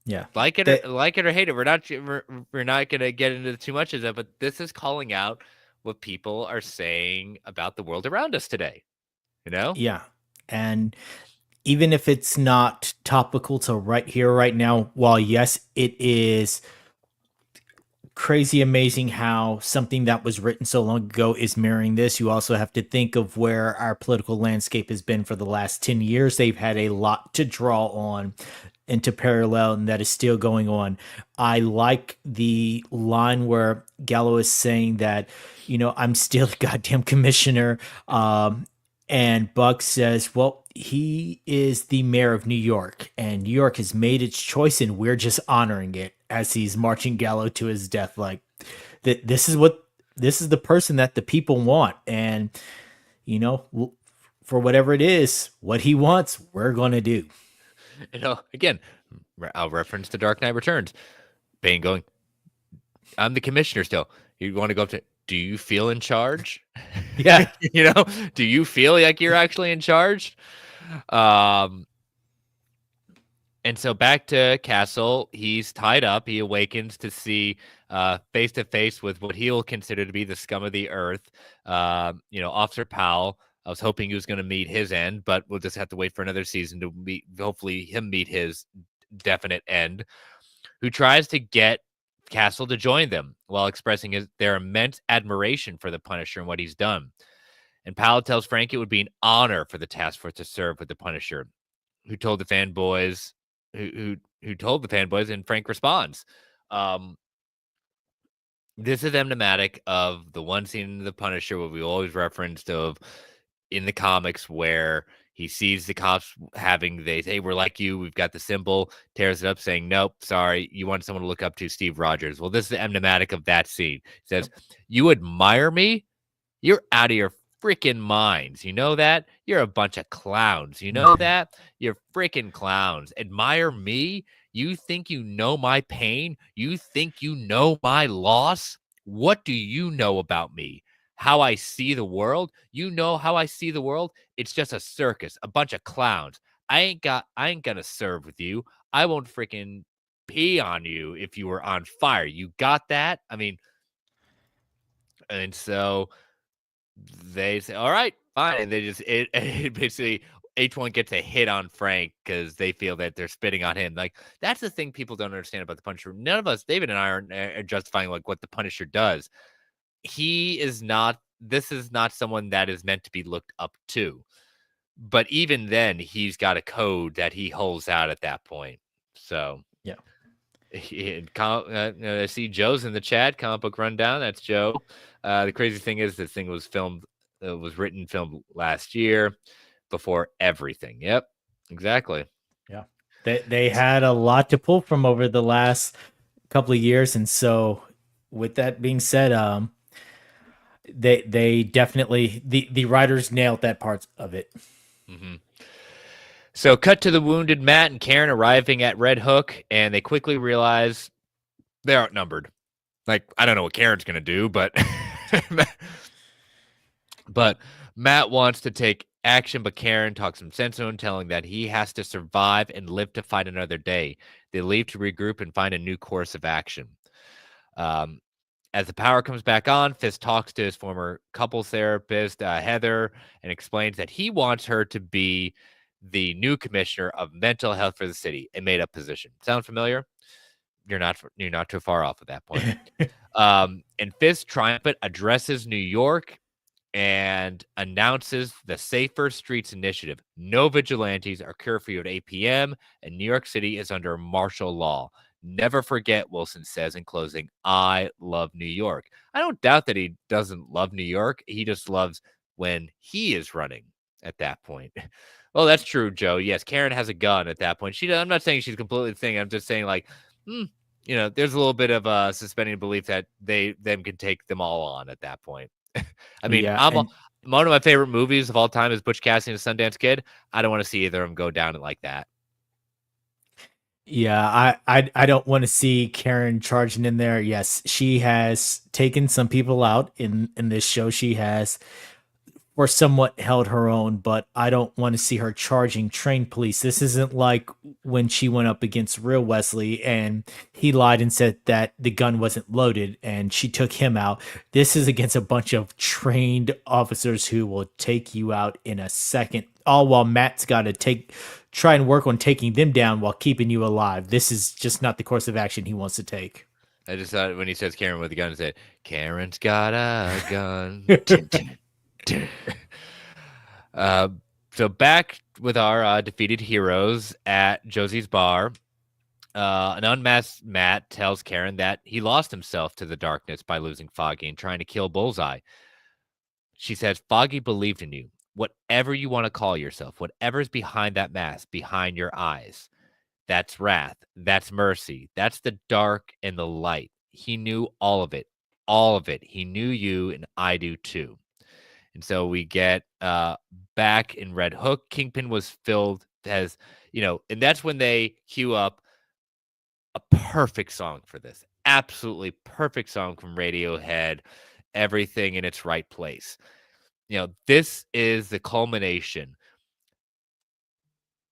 Yeah, like it or hate it. We're not gonna get into too much of that, but this is calling out what people are saying about the world around us today. Yeah, and even if it's not topical to right here, right now, while yes, it is crazy amazing how something that was written so long ago is mirroring this. You also have to think of where our political landscape has been for the last 10 years. They've had a lot to draw on and to parallel, and that is still going on. I like the line where Gallo is saying that, I'm still a goddamn commissioner. And Buck says, well, he is the mayor of New York, and New York has made its choice, and we're just honoring it as he's marching Gallo to his death. Like, that this is the person that the people want. And, for whatever it is, what he wants, we're going to do. Again, I'll reference the Dark Knight Returns. Bane going, I'm the commissioner still. You want to go up to, do you feel in charge? Yeah. Do you feel like you're actually in charge? And so back to Castle, he's tied up. He awakens to see face to face with what he'll consider to be the scum of the earth. Officer Powell. I was hoping he was going to meet his end, but we'll just have to wait for another season to hopefully him meet his definite end. Who tries to get Castle to join them while expressing their immense admiration for the Punisher and what he's done. And Powell tells Frank it would be an honor for the task force to serve with the Punisher, who told the fanboys, who told the fanboys, and Frank responds. This is emblematic of the one scene in the Punisher what we always referenced of in the comics where he sees the cops they say, hey, we're like you. We've got the symbol, tears it up saying, nope, sorry. You want someone to look up to, Steve Rogers. Well, this is emblematic of that scene. He says, you admire me? You're out of your freaking minds. You know that? You're a bunch of clowns. You know that? You're freaking clowns. Admire me? You think you know my pain? You think you know my loss? What do you know about me? How I see the world? You know how I see the world? It's just a circus, a bunch of clowns. I ain't gonna serve with you. I won't freaking pee on you if you were on fire. You got that? I mean, and so they say, all right, fine. And they just, it basically, each one gets a hit on Frank because they feel that they're spitting on him. Like, that's the thing people don't understand about the Punisher. None of us, David and I, are justifying like what the Punisher does. This is not someone that is meant to be looked up to. But even then, he's got a code that he holds out at that point. So, yeah. I see Joe's in the chat. Comic Book Rundown. That's Joe. The crazy thing is, this thing was filmed, filmed last year before everything. Yep, exactly. Yeah. They had a lot to pull from over the last couple of years. And so, with that being said, they definitely, the writers nailed that part of it. Mm-hmm. So, cut to the wounded Matt and Karen arriving at Red Hook, and they quickly realize they're outnumbered. Like, I don't know what Karen's going to do, but Matt wants to take action, but Karen talks some sense to him, telling that he has to survive and live to fight another day. They leave to regroup and find a new course of action. As the power comes back on, Fisk talks to his former couples therapist, Heather, and explains that he wants her to be the new commissioner of mental health for the city, a made-up position. Sound familiar? You're not too far off at that point. And Fisk triumphant addresses New York and announces the Safer Streets Initiative. No vigilantes are curfew at 8 p.m. and New York City is under martial law. Never forget, Wilson says in closing, I love New York. I don't doubt that he doesn't love New York. He just loves when he is running at that point. Well, that's true, Joe. Yes, Karen has a gun at that point. I'm not saying she's completely thinking. I'm just saying, like, there's a little bit of suspending belief that them can take them all on at that point. I mean, one of my favorite movies of all time is Butch Cassidy and the Sundance Kid. I don't want to see either of them go down like that. Yeah, I don't want to see Karen charging in there. Yes, she has taken some people out in this show. She has, or somewhat held her own, but I don't want to see her charging trained police. This isn't like when she went up against Real Wesley and he lied and said that the gun wasn't loaded and she took him out. This is against a bunch of trained officers who will take you out in a second, all while Matt's got to try and work on taking them down while keeping you alive. This is just not the course of action he wants to take. I just thought when he says Karen with a gun, said, Karen's got a gun. So back with our defeated heroes at Josie's bar, an unmasked Matt tells Karen that he lost himself to the darkness by losing Foggy and trying to kill Bullseye. She says, Foggy believed in you. whatever you want to call yourself, whatever's behind that mask, behind your eyes, that's wrath, that's mercy, that's the dark and the light. He knew all of it, all of it. He knew you, and I do too. And so we get back in Red Hook. Kingpin was filled as, and that's when they cue up a perfect song for this. Absolutely perfect song from Radiohead. Everything in its right place. This is the culmination.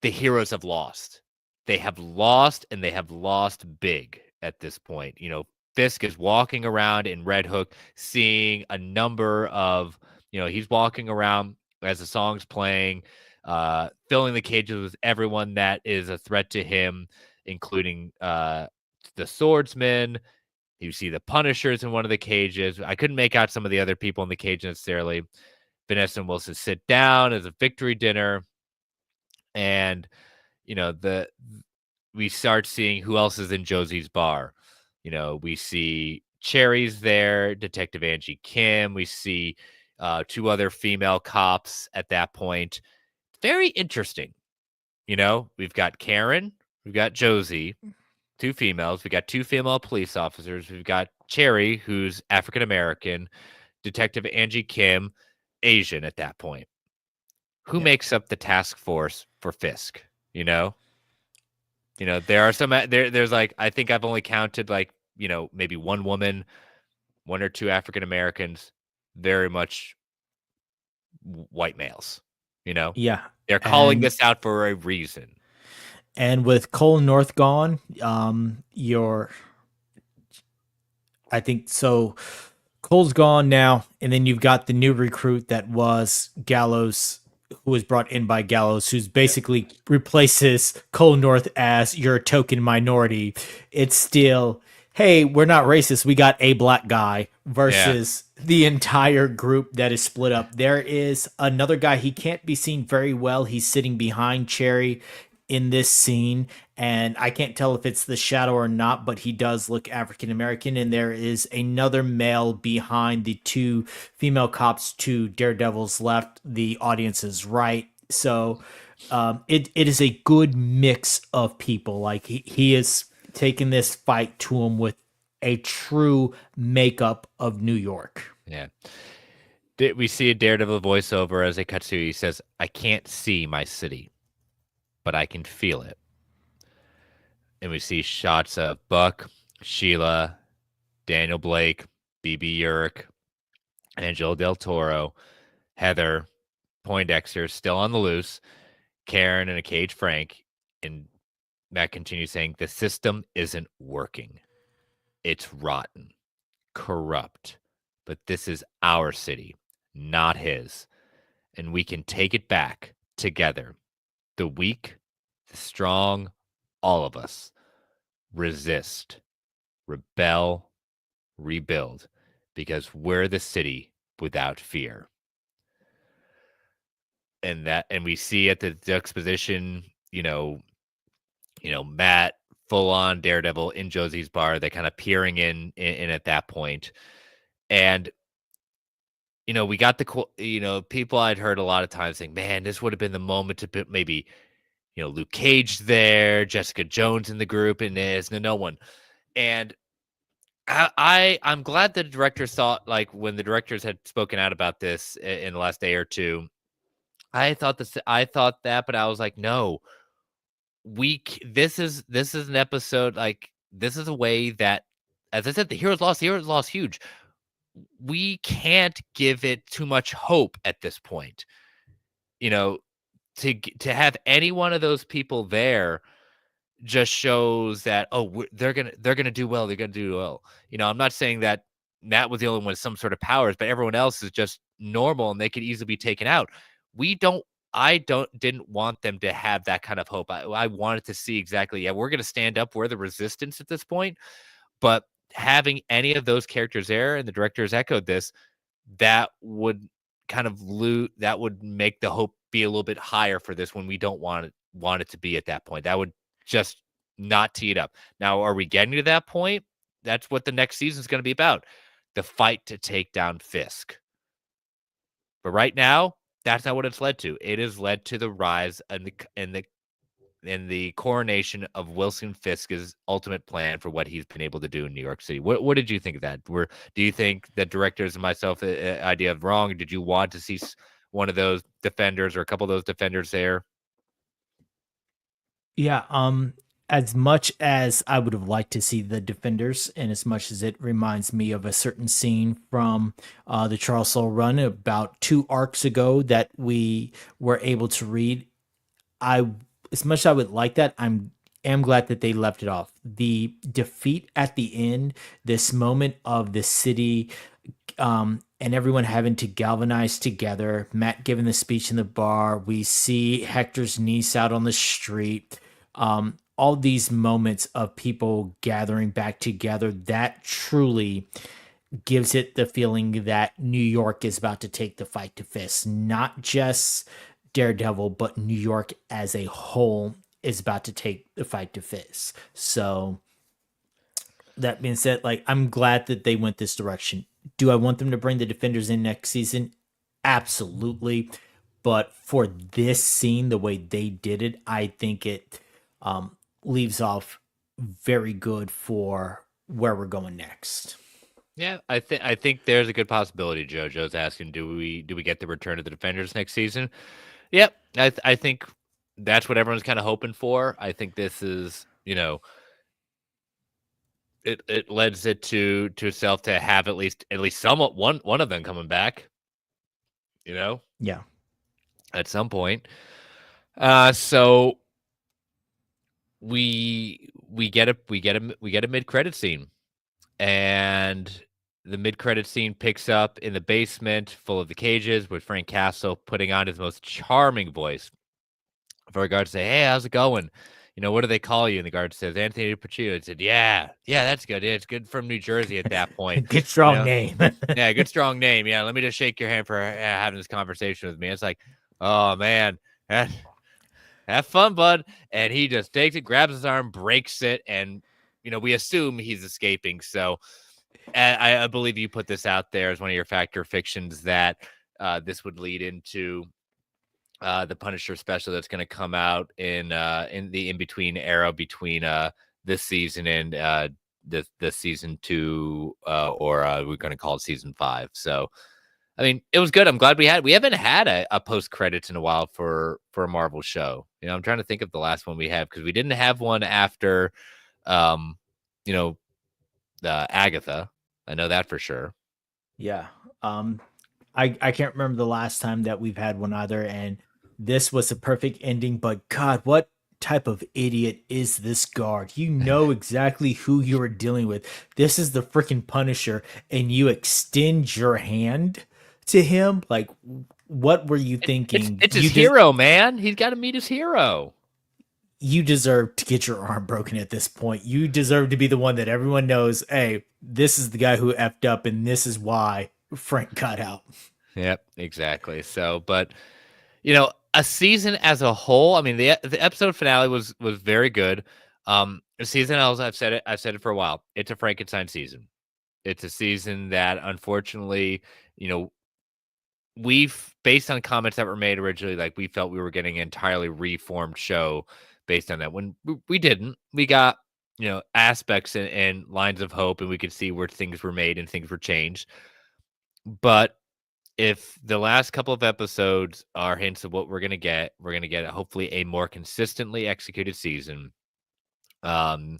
The heroes have lost. They have lost, and they have lost big at this point. Fisk is walking around in Red Hook, seeing a number of, he's walking around as the song's playing, filling the cages with everyone that is a threat to him, including the swordsman. You see the Punishers in one of the cages. I couldn't make out some of the other people in the cage necessarily. Vanessa and Wilson sit down as a victory dinner, and we start seeing who else is in Josie's bar. We see Cherry's there, Detective Angie Kim. We see two other female cops at that point. Very interesting. We've got Karen, we've got Josie, two females. We got two female police officers. We've got Cherry, who's African American, Detective Angie Kim, Asian at that point. Who makes up the task force for Fisk? There are some there's like, I think I've only counted like, maybe one woman, one or two African Americans, very much white males. Yeah. They're calling this out for a reason. And with Cole North gone, I think so. Cole's gone now, and then you've got the new recruit that was Gallows, who was brought in by Gallows, who's basically replaces Cole North as your token minority. It's still, hey, we're not racist. We got a black guy versus the entire group that is split up. There is another guy. He can't be seen very well. He's sitting behind Cherry in this scene, and I can't tell if it's the shadow or not, but he does look African American. And there is another male behind the two female cops to Daredevil's left, the audience's right. So it is a good mix of people. Like he is taking this fight to him with a true makeup of New York. Yeah. We see a Daredevil voiceover as it cuts to, he says, "I can't see my city, but I can feel it." And we see shots of Buck, Sheila, Daniel Blake, BB Urich, Angelo Del Toro, Heather, Poindexter still on the loose, Karen and a cage Frank. And Matt continues saying, "The system isn't working. It's rotten, corrupt, but this is our city, not his. And we can take it back together. The weak, the strong, all of us. Resist, rebel, rebuild, because we're the city without fear." And we see at the juxtaposition, Matt full on Daredevil in Josie's bar. They kind of peering in at that point. And we got people I'd heard a lot of times saying, man, this would have been the moment to put maybe Luke Cage there, Jessica Jones in the group, and there's no one. And I'm glad the directors thought, like, when the directors had spoken out about this in the last day or two, I thought that, but I was like, no, this is an episode, like, this is a way that, as I said, the heroes lost huge. We can't give it too much hope at this point. To have any one of those people there just shows that, they're gonna do well. They're gonna do well. I'm not saying that Matt was the only one with some sort of powers, but everyone else is just normal and they could easily be taken out. I didn't want them to have that kind of hope. I wanted to see exactly, yeah, we're gonna stand up. We're the resistance at this point. But having any of those characters there, and the directors echoed this, that would that would make the hope be a little bit higher for this, when we don't want it to be at that point. That would just not tee it up. Now, are we getting to that point? That's what the next season is going to be about. The fight to take down Fisk. But right now, that's not what it's led to. It has led to the rise and the coronation of Wilson Fisk's ultimate plan for what he's been able to do in New York City. What did you think of that? Do you think that directors and myself idea of wrong? Did you want to see one of those defenders or a couple of those defenders there? Yeah, as much as I would have liked to see the defenders, and as much as it reminds me of a certain scene from the Charles Soule run about 2 arcs ago that we were able to read, I as much as I would like that, am glad that they left it off. The defeat at the end, this moment of the city and everyone having to galvanize together. Matt giving the speech in the bar. We see Hector's niece out on the street. All these moments of people gathering back together, that truly gives it the feeling that New York is about to take the fight to fists. Not just Daredevil, but New York as a whole is about to take the fight to fists. So that being said, like, I'm glad that they went this direction. Do I want them to bring the defenders in next season? Absolutely. But for this scene, the way they did it, I think it leaves off very good for where we're going next. Yeah, I think there's a good possibility. JoJo's asking, do we get the return of the defenders next season? Yep, I think that's what everyone's kind of hoping for. I think this is, it lends it to itself to have at least somewhat one of them coming back, Yeah. at some point. So we get a mid-credit scene, and the mid-credit scene picks up in the basement full of the cages with Frank Castle putting on his most charming voice for a guard to say, "Hey, how's it going? What do they call you?" And the guard says, "Anthony Pacino." And said, "Yeah, that's good. Yeah, it's good from New Jersey at that point." Good strong name. Yeah, good strong name. Yeah, let me just shake your hand for having this conversation with me. It's like, oh man, have fun, bud. And he just takes it, grabs his arm, breaks it, and we assume he's escaping. So I believe you put this out there as one of your factor fictions that this would lead into the Punisher special that's going to come out in the in between era between this season and the season 2 or we're going to call it season 5. So I mean, it was good. I'm glad we haven't had a post credits in a while for a Marvel show. I'm trying to think of the last one we have, because we didn't have one after Agatha. I know that for sure. Yeah. I can't remember the last time that we've had one either, and this was a perfect ending, but God, what type of idiot is this guard? You know exactly who you are dealing with. This is the freaking Punisher, and you extend your hand to him? Like, what were you thinking? It's his hero, man. He's got to meet his hero. You deserve to get your arm broken at this point. You deserve to be the one that everyone knows, hey, this is the guy who effed up, and this is why Frank got out. Yep, exactly. So, but a season as a whole, I mean, the episode finale was very good. The season, I've said it for a while. It's a Frankenstein season. It's a season that, unfortunately, we've, based on comments that were made originally, like, we felt we were getting an entirely reformed show based on that, when we didn't. We got aspects and lines of hope, and we could see where things were made and things were changed. But if the last couple of episodes are hints of what we're going to get hopefully a more consistently executed season. And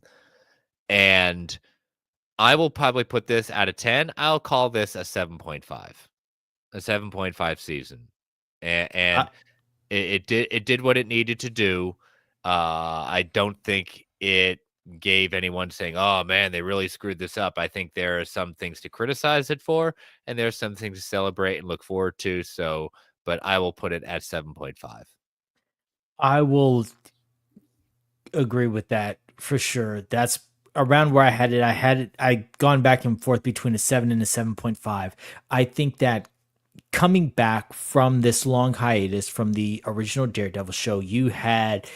I will probably put this out of 10. I'll call this a 7.5, a 7.5 season. And it did what it needed to do. I don't think it gave anyone saying, "Oh man, they really screwed this up." I think there are some things to criticize it for, and there's some things to celebrate and look forward to. So, but I will put it at 7.5. I will agree with that for sure. That's around where I had it. I gone back and forth between a 7 and a 7.5. I think that coming back from this long hiatus from the original Daredevil show, you had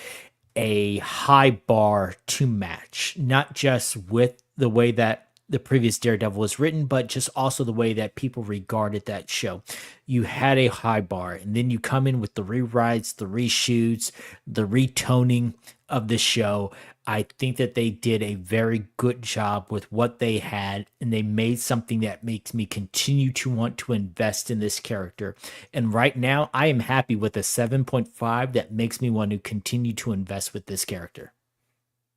a high bar to match, not just with the way that the previous Daredevil was written, but just also the way that people regarded that show. You had a high bar, and then you come in with the rewrites, the reshoots, the retoning of the show. I think that they did a very good job with what they had, and they made something that makes me continue to want to invest in this character. And right now, I am happy with a 7.5 that makes me want to continue to invest with this character.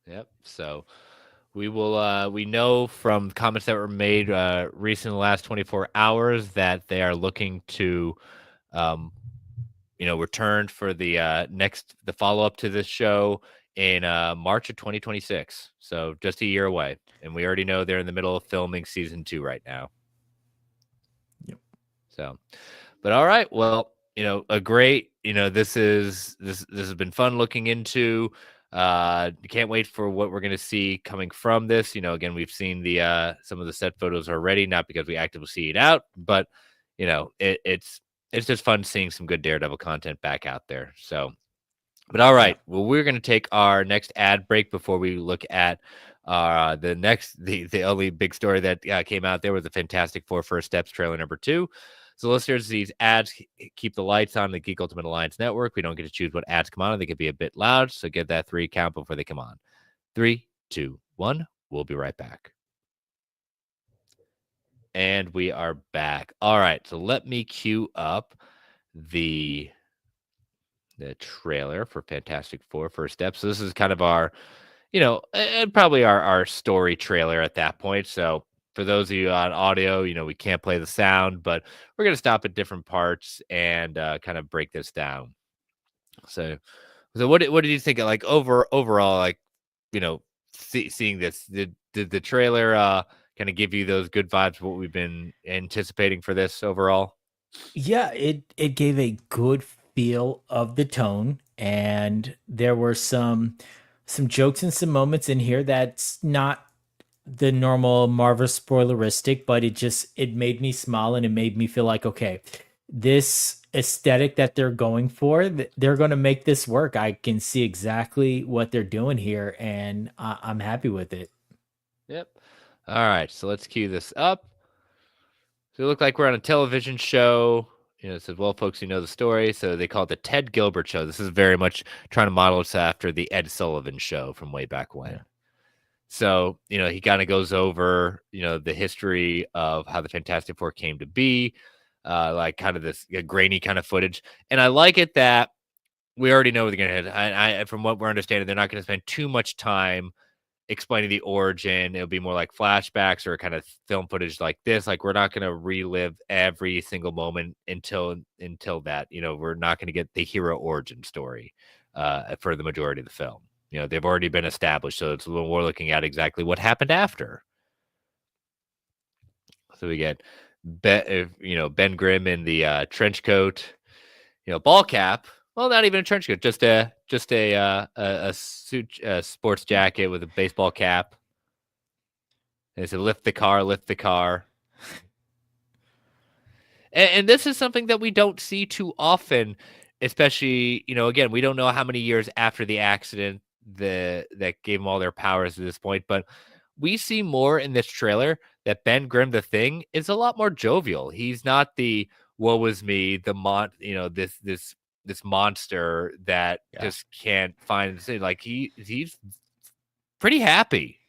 Yep. So we will. We know from comments that were made recent in the last 24 hours that they are looking to, um, return for the the follow up to this show in March of 2026. So just a year away, and we already know they're in the middle of filming season 2 right now. Yep. So, but all right, well, a great, this has been fun looking into. Can't wait for what we're gonna see coming from this. Again, we've seen the some of the set photos already, not because we actively see it out, but it's just fun seeing some good Daredevil content back out there. So, but all Yeah. right, well, we're gonna take our next ad break before we look at the only big story that came out there was the Fantastic Four First Steps trailer number 2. So, listeners, these ads keep the lights on the Geek Ultimate Alliance network. We don't get to choose what ads come on. They could be a bit loud, so get that 3 count before they come on. 3, 2, 1. We'll be right back. And we are back. All right, so let me cue up the trailer for Fantastic Four First Steps. So this is kind of our, probably our story trailer at that point. So for those of you on audio, we can't play the sound, but we're gonna stop at different parts and kind of break this down. So what did you think of, like, overall, like, seeing this? Did the trailer kind of give you those good vibes? What we've been anticipating for this overall? Yeah, it gave a good feel of the tone, and there were some jokes and some moments in here that's not the normal Marvel spoileristic, but it made me smile and it made me feel like, okay, this aesthetic that they're going for, they're going to make this work. I can see exactly what they're doing here, and I'm happy with it. Yep. All right, so let's cue this up. So it looked like we're on a television show. It says, well, folks, you know the story. So they call it the Ted Gilbert Show. This is very much trying to model this after the Ed Sullivan Show from way back when. Yeah. So, he kind of goes over, the history of how the Fantastic Four came to be, like kind of this grainy kind of footage. And I like it that we already know they're going to hit. From what we're understanding, they're not going to spend too much time explaining the origin. It'll be more like flashbacks or kind of film footage like this. Like, we're not going to relive every single moment until that, we're not going to get the hero origin story for the majority of the film. They've already been established. So it's when we're looking at exactly what happened after. So we get Ben Grimm in the trench coat, ball cap. Well, not even a trench coat, just a suit, sports jacket with a baseball cap. And it said, lift the car, lift the car. And this is something that we don't see too often, especially, again, we don't know how many years after the accident that gave them all their powers at this point, but we see more in this trailer that Ben Grimm, the Thing, is a lot more jovial. He's not the woe was me, this monster that Yeah. just can't find, like, he's pretty happy.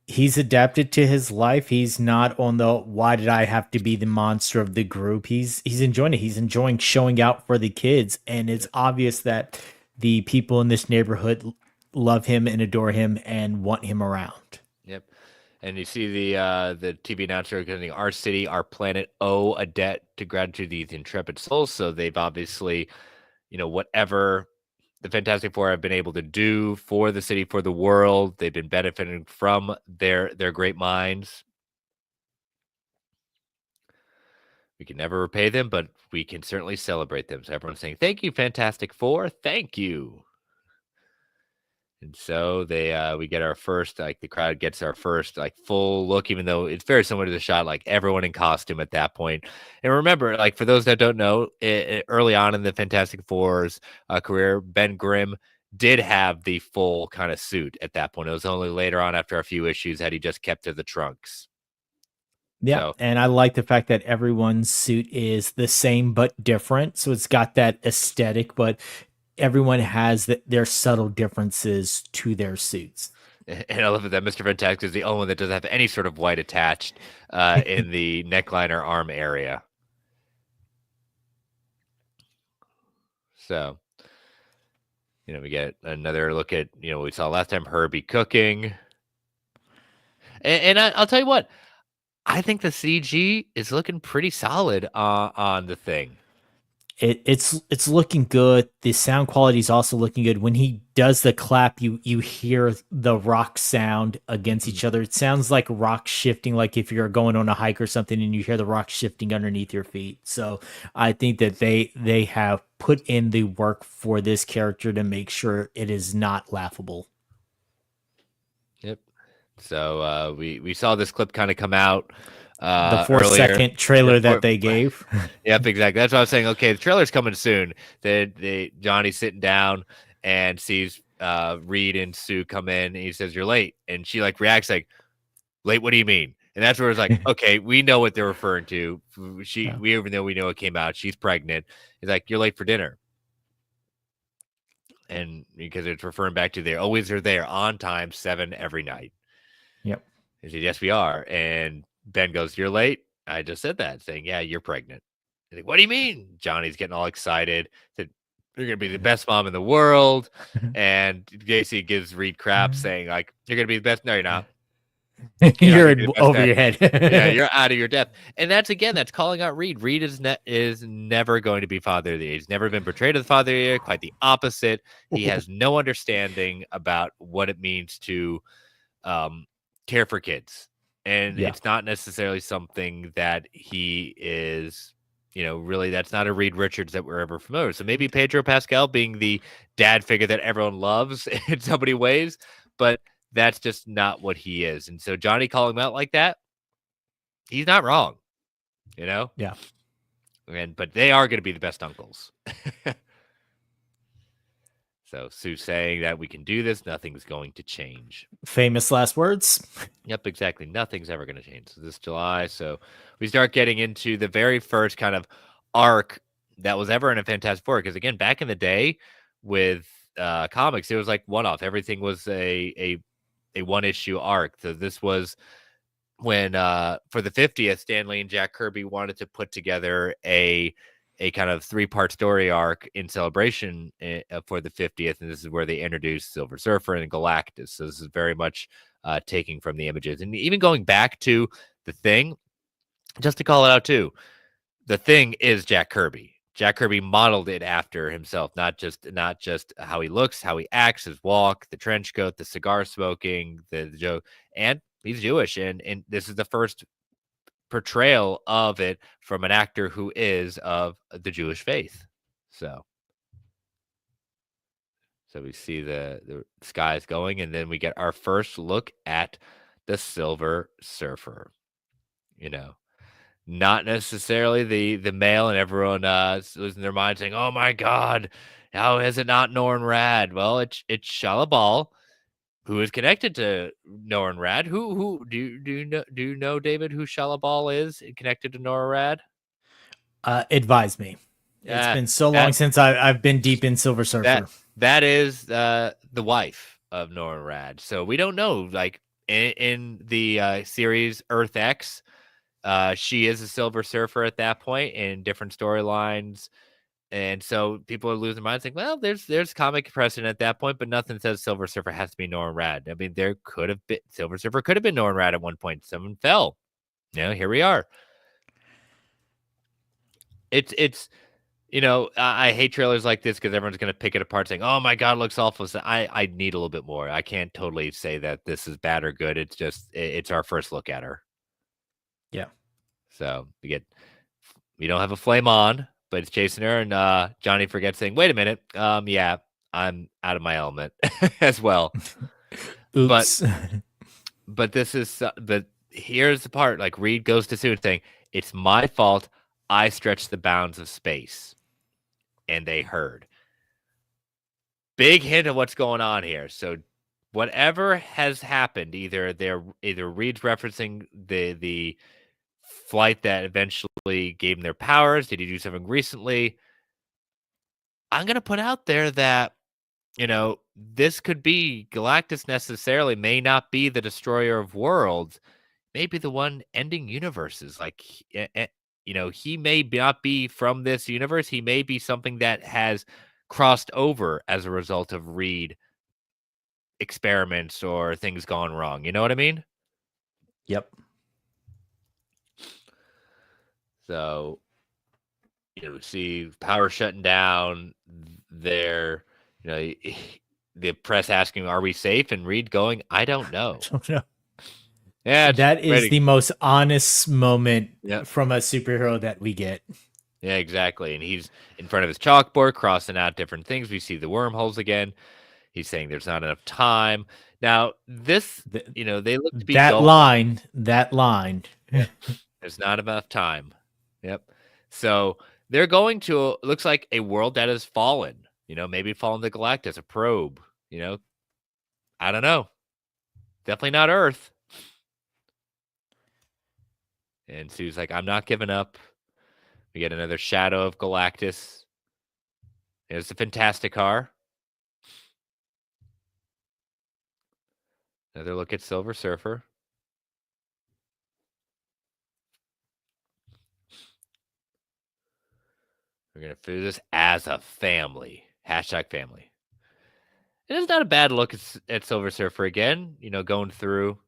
He's adapted to his life. He's not on the why did I have to be the monster of the group. He's enjoying it. He's enjoying showing out for the kids, and it's obvious that the people in this neighborhood love him and adore him and want him around. Yep. And you see the TV announcer getting our city, our planet owe a debt to gratitude to these intrepid souls. So they've obviously, whatever the Fantastic Four have been able to do for the city, for the world, they've been benefiting from their great minds. We can never repay them, but we can certainly celebrate them. So everyone's saying, thank you, Fantastic Four. Thank you. And so we get our first, like, the crowd gets our first, like, full look, even though it's very similar to the shot, like everyone in costume at that point. And remember, like, for those that don't know, early on in the Fantastic Four's career, Ben Grimm did have the full kind of suit at that point. It was only later on, after a few issues, that he just kept to the trunks. Yeah, So and I like the fact that everyone's suit is the same but different. So it's got that aesthetic, but everyone has their subtle differences to their suits. and I love that Mr. Fantastic is the only one that doesn't have any sort of white attached in the neckline or arm area. So, we get another look at, we saw last time Herbie cooking. And I'll tell you what, I think the CG is looking pretty solid on the thing. It's looking good. The sound quality is also looking good. When he does the clap, you hear the rock sound against each other. It sounds like rock shifting, like if you're going on a hike or something and you hear the rock shifting underneath your feet. So I think that they have put in the work for this character to make sure it is not laughable. Yep. So we saw this clip kind of come out The earlier. 4-second trailer that they gave. Yep, exactly. That's what I was saying. Okay, the trailer's coming soon. Johnny's sitting down and sees Reed and Sue come in, and he says, "You're late," and she like reacts like, "Late? What do you mean?" And that's where it's like, okay, we know what they're referring to. We even though we know it came out, she's pregnant. He's like, "You're late for dinner," and because it's referring back to they always are there on time, 7 every night. Yep. He said, "Yes, we are." And Ben goes, "You're late." I just said that, saying, "Yeah, you're pregnant." Like, what do you mean? Johnny's getting all excited. Said, "You're gonna be the best mom in the world." And JC gives Reed crap, saying, like, "You're gonna be the best." No, you're not. You're not You're gonna be the best over dad. your head. Yeah, you're out of your depth. And that's calling out Reed. Reed is never going to be father of the year. He's never been portrayed as father of the year. Quite the opposite. He has no understanding about what it means to care for kids. And Yeah. it's not necessarily something that he is, really, that's not a Reed Richards that we're ever familiar with. So maybe Pedro Pascal being the dad figure that everyone loves in so many ways, but that's just not what he is. And so Johnny calling him out like that, he's not wrong, Yeah. but they are going to be the best uncles. So Sue saying that we can do this, nothing's going to change. Famous last words. Yep, exactly. Nothing's ever going to change. So this July, so we start getting into the very first kind of arc that was ever in a Fantastic Four. Because again, back in the day with comics, it was like one off. Everything was a one issue arc. So this was when for the 50th, Stan Lee and Jack Kirby wanted to put together a kind of 3-part story arc in celebration for the 50th, and this is where they introduced Silver Surfer and Galactus. So this is very much taking from the images, and even going back to the Thing, just to call it out too. The Thing is Jack Kirby. Jack Kirby modeled it after himself, not just how he looks, how he acts, his walk, the trench coat, the cigar smoking, the joke, and he's Jewish, and this is the first portrayal of it from an actor who is of the Jewish faith. So we see the skies going, and then we get our first look at the Silver Surfer. Not necessarily the male, and everyone losing their mind saying, "Oh my God, how is it not Norrin Rad?" Well, it's Shalabal, who is connected to Norrin Rad. Who do you know, David, who Shalabal is connected to Norrin Rad? Advise me. It's Yeah, been so long that since I've been deep in Silver that Surfer. that is the wife of Norrin Rad. So we don't know, like in the series Earth X, she is a Silver Surfer at that point in different storylines. And so people are losing their minds, saying, "Well, there's comic precedent at that point, but nothing says Silver Surfer has to be Norrin Rad." I mean, there could have been Silver Surfer could have been Norrin Rad at one point. Someone fell. Here we are. It's I hate trailers like this because everyone's going to pick it apart saying, "Oh my God, it looks awful." So I need a little bit more. I can't totally say that this is bad or good. It's just it's our first look at her. Yeah. So we don't have a flame on, but it's chasing her, and Johnny forgets saying, "Wait a minute, yeah, I'm out of my element as well." Oops. But this is but here's the part. Like Reed goes to Sue saying, "It's my fault. I stretched the bounds of space," and they heard. big hint of what's going on here. So whatever has happened, either Reed's referencing the flight that eventually gave them their powers. Did he do something recently? I'm gonna put out there that this could be Galactus necessarily may not be the destroyer of worlds, maybe the one ending universes. Like, he may not be from this universe. He may be something that has crossed over as a result of Reed experiments or things gone wrong. You know what I mean? Yep. So, see power shutting down there, the press asking, are we safe? And Reed going, I don't know. I don't know. Yeah, that is the most honest moment from a superhero that we get. Yeah, exactly. And he's in front of his chalkboard, crossing out different things. We see the wormholes again. He's saying there's not enough time. Now, they look to be that line. Yeah. There's not enough time. Yep. So they're going to, looks like a world that has fallen, maybe fallen to Galactus, a probe, I don't know. Definitely not Earth. And Sue's like, I'm not giving up. We get another shadow of Galactus. There's the Fantastic Car. Another look at Silver Surfer. We're going to do this as a family. #family. It is not a bad look at Silver Surfer again, going through.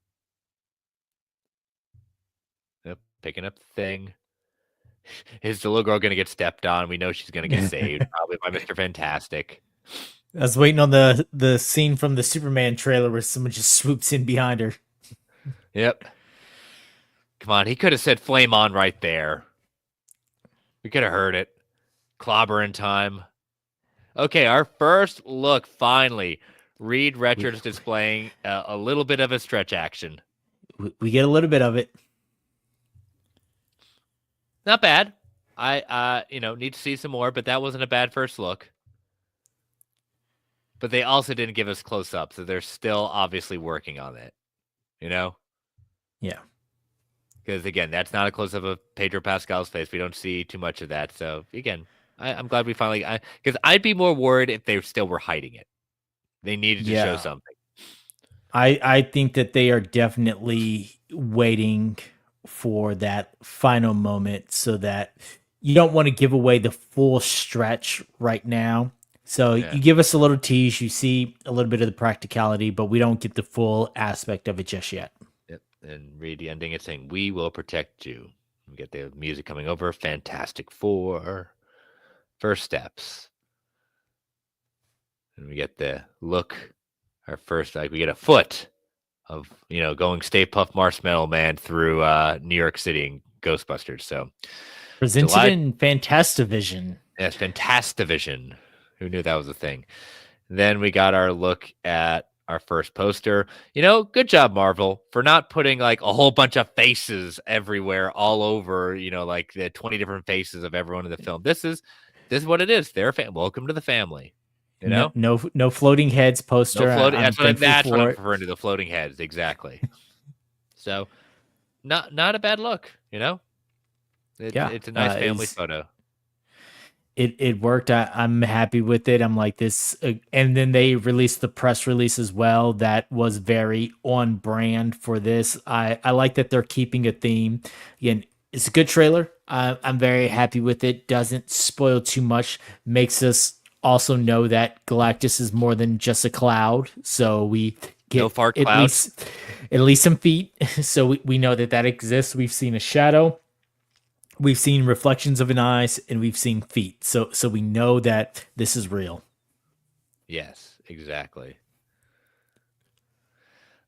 Yep, picking up the thing. Is the little girl going to get stepped on? We know she's going to get saved, probably by Mr. Fantastic. I was waiting on the scene from the Superman trailer where someone just swoops in behind her. Yep. Come on, he could have said flame on right there. We could have heard it. Clobber in time. Okay, our first look, finally. Reed Richards displaying a little bit of a stretch action. We get a little bit of it. Not bad. I need to see some more, but that wasn't a bad first look. But they also didn't give us close-up, so they're still obviously working on it. Yeah. Because, again, that's not a close-up of Pedro Pascal's face. We don't see too much of that. So, again, I'm glad we finally... Because I'd be more worried if they still were hiding it. They needed to show something. I think that they are definitely waiting for that final moment so that you don't want to give away the full stretch right now. So you give us a little tease, you see a little bit of the practicality, but we don't get the full aspect of it just yet. Yep. And Reed ending it saying, we will protect you. We get the music coming over. Fantastic Four. First steps. And we get the look. Our first, we get a foot of, going Stay Puft Marshmallow Man through New York City and Ghostbusters. So presented in Fantastivision. Yes, Fantastivision. Who knew that was a thing? Then we got our look at our first poster. Good job, Marvel, for not putting like a whole bunch of faces everywhere, all over, like the 20 different faces of everyone in the film. This is what it is. They're welcome to the family. No floating heads poster. No floating. That's what I'm referring to, the floating heads. Exactly. So, not a bad look. It's a nice family photo. It worked. I'm happy with it. I'm like this. And then they released the press release as well. That was very on brand for this. I like that they're keeping a theme. Again, it's a good trailer. I'm very happy with it. Doesn't spoil too much. Makes us also know that Galactus is more than just a cloud. So we get no far cloud. At least some feet. So we know that exists. We've seen a shadow. We've seen reflections of an eyes, and we've seen feet. So we know that this is real. Yes, exactly.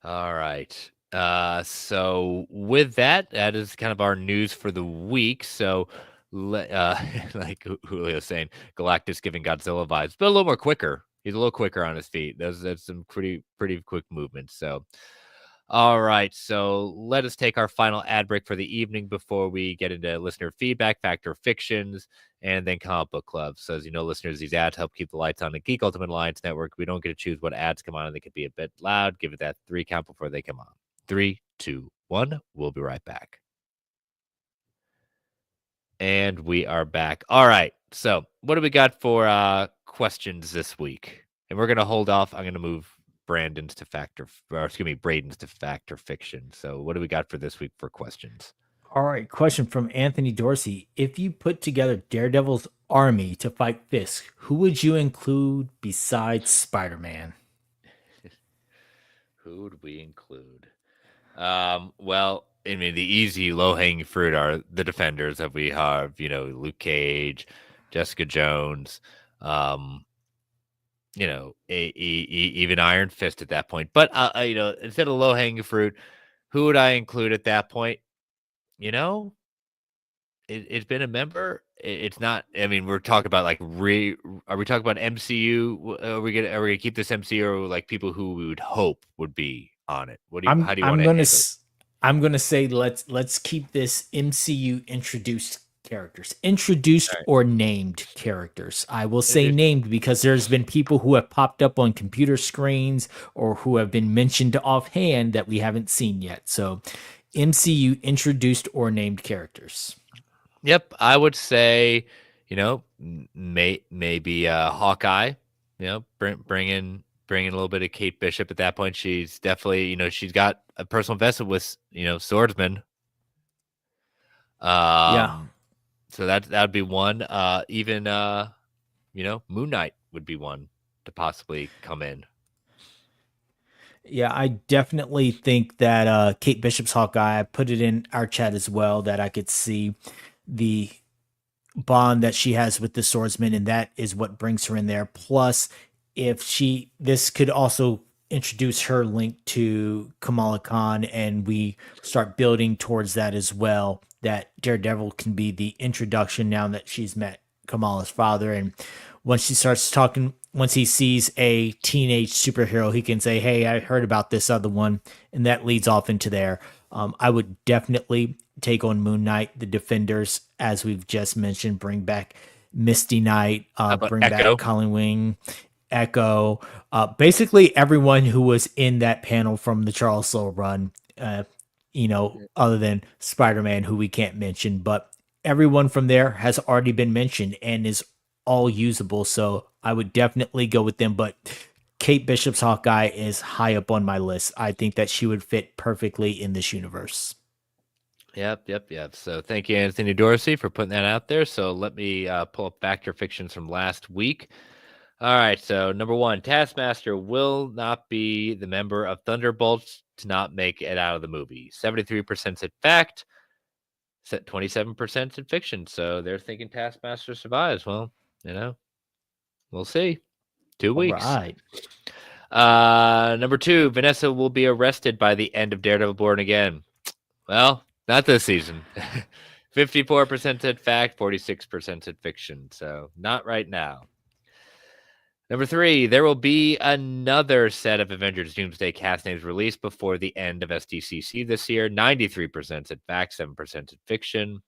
All right. So with that is kind of our news for the week. So, like Julio's saying, Galactus giving Godzilla vibes, but a little more quicker. He's a little quicker on his feet. That's some pretty quick movements. So, All right, so let us take our final ad break for the evening before we get into listener feedback, factor fictions, and then comic book club. So, as you know, listeners, these ads help keep the lights on the Geek Ultimate Alliance Network. We don't get to choose what ads come on, and they could be a bit loud. Give it that 3 count before they come on. 3, 2, 1. We'll be right back. And we are back. All right, so what do we got for questions this week? And we're gonna hold off. I'm gonna move Braden's to factor fiction. So what do we got for this week for questions? All right, question from Anthony Dorsey. If you put together Daredevil's army to fight Fisk, who would you include besides Spider Man? Who would we include? Well, I mean, the easy low hanging fruit are the defenders that we have. Luke Cage, Jessica Jones. Even Iron Fist at that point. But instead of low hanging fruit, who would I include at that point? You know, it's been a member. It's not. I mean, we're talking about like Are we talking about MCU? Are we gonna keep this MCU or like people who we would hope would be on it? I'm How do you want I'm to gonna handle? s- I'm gonna say let's keep this MCU introduced All right, or named characters. I will say introduce. named because there's been people who have popped up on computer screens or who have been mentioned offhand that we haven't seen yet. So MCU introduced or named characters. Yep, I would say, maybe Hawkeye. Bring in a little bit of Kate Bishop at that point. She's definitely, she's got a personal investment with, swordsman. Yeah. So that'd be one. Even Moon Knight would be one to possibly come in. Yeah, I definitely think that Kate Bishop's Hawkeye, I put it in our chat as well, that I could see the bond that she has with the swordsman, and that is what brings her in there. Plus, if this could also introduce her link to Kamala Khan, and we start building towards that as well. That Daredevil can be the introduction now that she's met Kamala's father, and once she starts talking, once he sees a teenage superhero, he can say, "Hey, I heard about this other one," and that leads off into there. I would definitely take on Moon Knight, the Defenders, as we've just mentioned. Bring back Misty Knight, How about bring back Echo? Colin Wing, Echo, basically everyone who was in that panel from the Charles Soule run. Other than Spider Man, who we can't mention, but everyone from there has already been mentioned and is all usable. So I would definitely go with them. But Kate Bishop's Hawkeye is high up on my list. I think that she would fit perfectly in this universe. Yep. So thank you, Anthony Dorsey, for putting that out there. So let me pull up Factor Fictions from last week. All right, so number one, Taskmaster will not be the member of Thunderbolts to not make it out of the movie. 73% said fact, 27% said fiction. So they're thinking Taskmaster survives. Well, we'll see. 2 All weeks. right. Number two, Vanessa will be arrested by the end of Daredevil Born Again. Well, not this season. 54% said fact, 46% said fiction. So not right now. Number three, there will be another set of Avengers Doomsday cast names released before the end of SDCC this year. 93% said fact, 7% said fiction.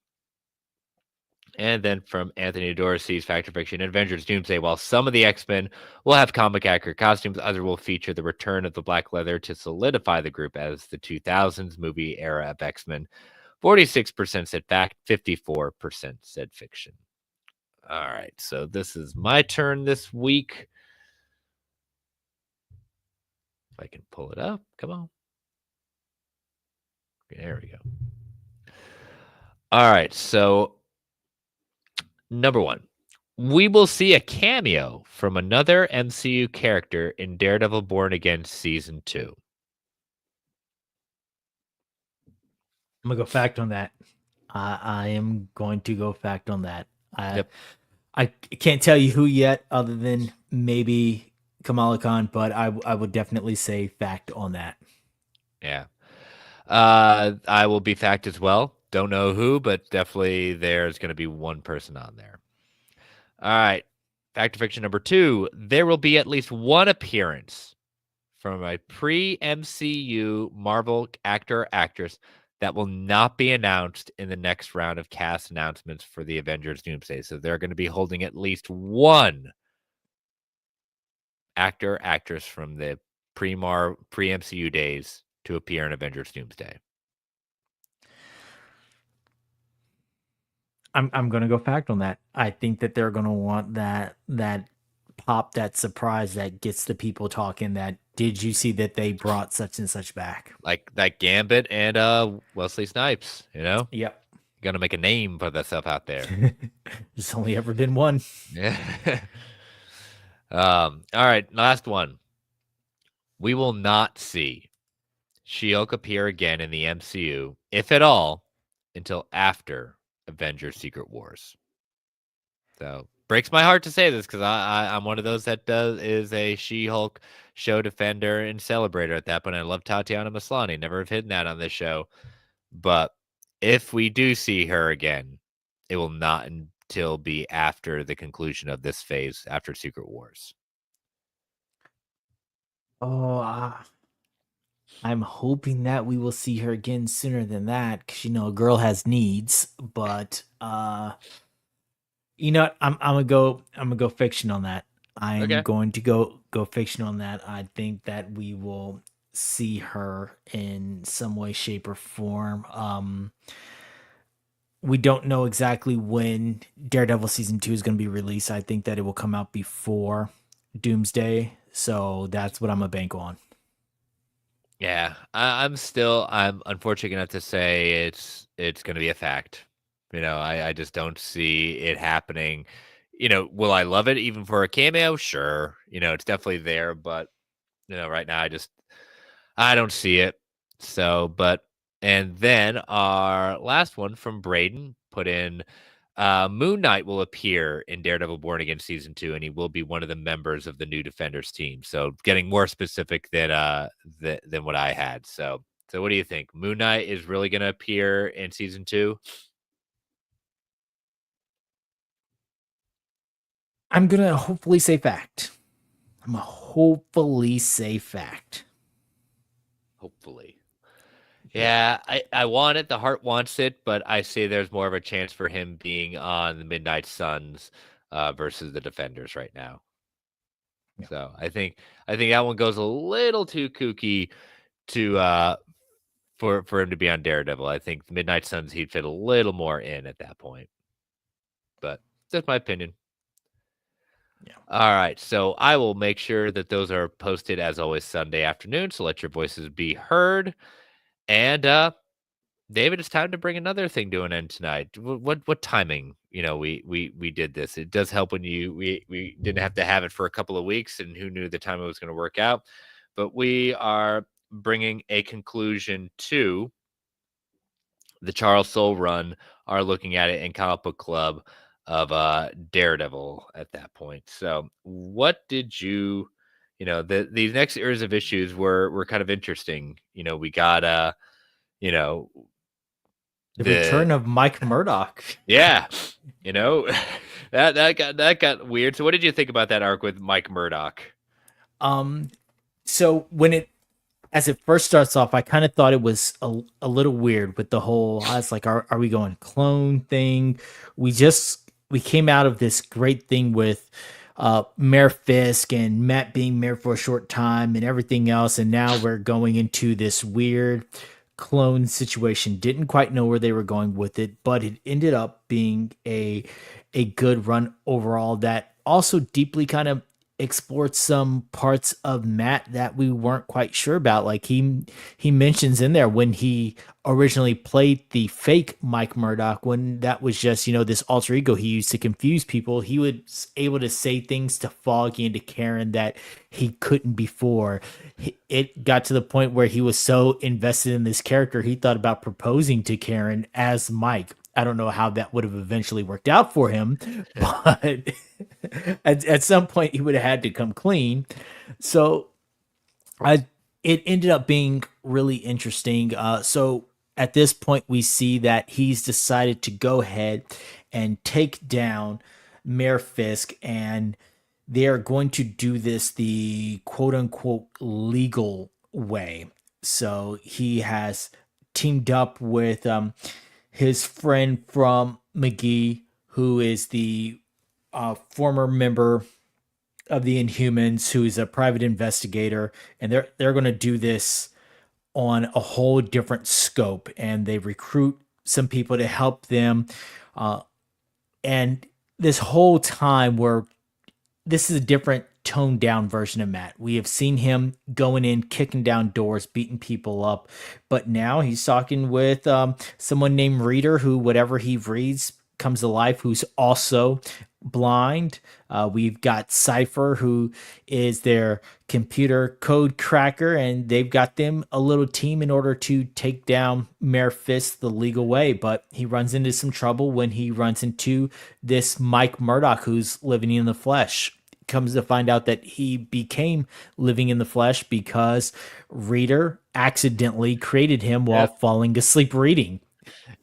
And then from Anthony Dorsey's Factor Fiction, Avengers Doomsday, while some of the X-Men will have comic accurate costumes, others will feature the return of the Black Leather to solidify the group as the 2000s movie era of X-Men. 46% said fact, 54% said fiction. All right, so this is my turn this week. If I can pull it up, come on. There we go. All right, so number one, we will see a cameo from another MCU character in Daredevil Born Again Season 2. I'm going to go fact on that. I am going to go fact on that. Yep. I can't tell you who yet, other than maybe Kamala Khan, but I would definitely say fact on that. Yeah. I will be fact as well. Don't know who, but definitely there's going to be one person on there. All right. Fact or fiction number two, there will be at least one appearance from a pre-MCU Marvel actor or actress that will not be announced in the next round of cast announcements for the Avengers Doomsday. So they're going to be holding at least one actor or actress from the pre-MCU days to appear in Avengers Doomsday. I'm gonna go fact on that. I think that they're gonna want that pop, that surprise that gets the people talking. That did you see that they brought such and such back? Like that Gambit and Wesley Snipes, Yep. Gonna make a name for that stuff out there. There's only ever been one. Yeah. All right, last one. We will not see She-Hulk appear again in the MCU, if at all, until after Avengers Secret Wars. So breaks my heart to say this because I'm one of those that is a She-Hulk show defender and celebrator at that point. I love Tatiana Maslany. Never have hidden that on this show. But if we do see her again, it will not until be after the conclusion of this phase, after Secret Wars. Oh, I'm hoping that we will see her again sooner than that, because a girl has needs. But you know what? I'm gonna go fiction on that. I'm Okay. going to go fiction on that. I think that we will see her in some way, shape, or form. We don't know exactly when Daredevil season 2 is going to be released. I think that it will come out before Doomsday, so that's what I'm a bank on. Yeah, I'm unfortunately gonna have to say it's gonna be a fact. I just don't see it happening. Will I love it even for a cameo? Sure. It's definitely there, but right now I don't see it. So, and then our last one from Braden put in Moon Knight will appear in Daredevil Born Again season 2, and he will be one of the members of the new Defenders team. So getting more specific than what I had. So what do you think? Moon Knight is really gonna appear in season 2? I'm gonna hopefully say fact. I'm gonna hopefully say fact. Hopefully. Yeah. Yeah, I want it. The heart wants it, but I say there's more of a chance for him being on the Midnight Suns versus the Defenders right now. Yeah. So I think that one goes a little too kooky to for him to be on Daredevil. I think the Midnight Suns he'd fit a little more in at that point. But that's my opinion. Yeah. All right, so I will make sure that those are posted as always Sunday afternoon. So let your voices be heard. And David, it's time to bring another thing to an end tonight. What timing? We did this. It does help when we didn't have to have it for a couple of weeks, and who knew the time it was going to work out. But we are bringing a conclusion to the Charles Soule run. Are looking at it in Comic Book Club of Daredevil at that point. So, what did you? These next series of issues were kind of interesting. We got you know The the return of Mike Murdock. yeah, that got weird. So what did you think about that arc with Mike Murdock? So when as it first starts off, I kind of thought it was a little weird with the whole. I was like, are we going clone thing? We came out of this great thing with Mayor Fisk and Matt being mayor for a short time and everything else, and now we're going into this weird clone situation. Didn't quite know where they were going with it, but it ended up being a good run overall that also deeply kind of explored some parts of Matt that we weren't quite sure about. Like he mentions in there when he originally played the fake Mike Murdock, when that was just, this alter ego he used to confuse people, he was able to say things to Foggy and to Karen that he couldn't before. It got to the point where he was so invested in this character, he thought about proposing to Karen as Mike. I don't know how that would have eventually worked out for him, but at some point he would have had to come clean. So it ended up being really interesting. So at this point, we see that he's decided to go ahead and take down Mayor Fisk, and they are going to do this the quote unquote legal way. So he has teamed up with his friend from McGee, who is the former member of the Inhumans, who is a private investigator, and they're going to do this on a whole different scope, and they recruit some people to help them. Uh, and this whole time, this is a different toned down version of Matt. We have seen him going in, kicking down doors, beating people up, but now he's talking with someone named Reader, who whatever he reads comes to life, who's also blind. We've got Cypher, who is their computer code cracker, and they've got them a little team in order to take down Mayor Fist the legal way. But he runs into some trouble when he runs into this Mike Murdoch, who's living in the flesh. Comes to find out that he became living in the flesh because Reader accidentally created him while Yep. falling asleep reading.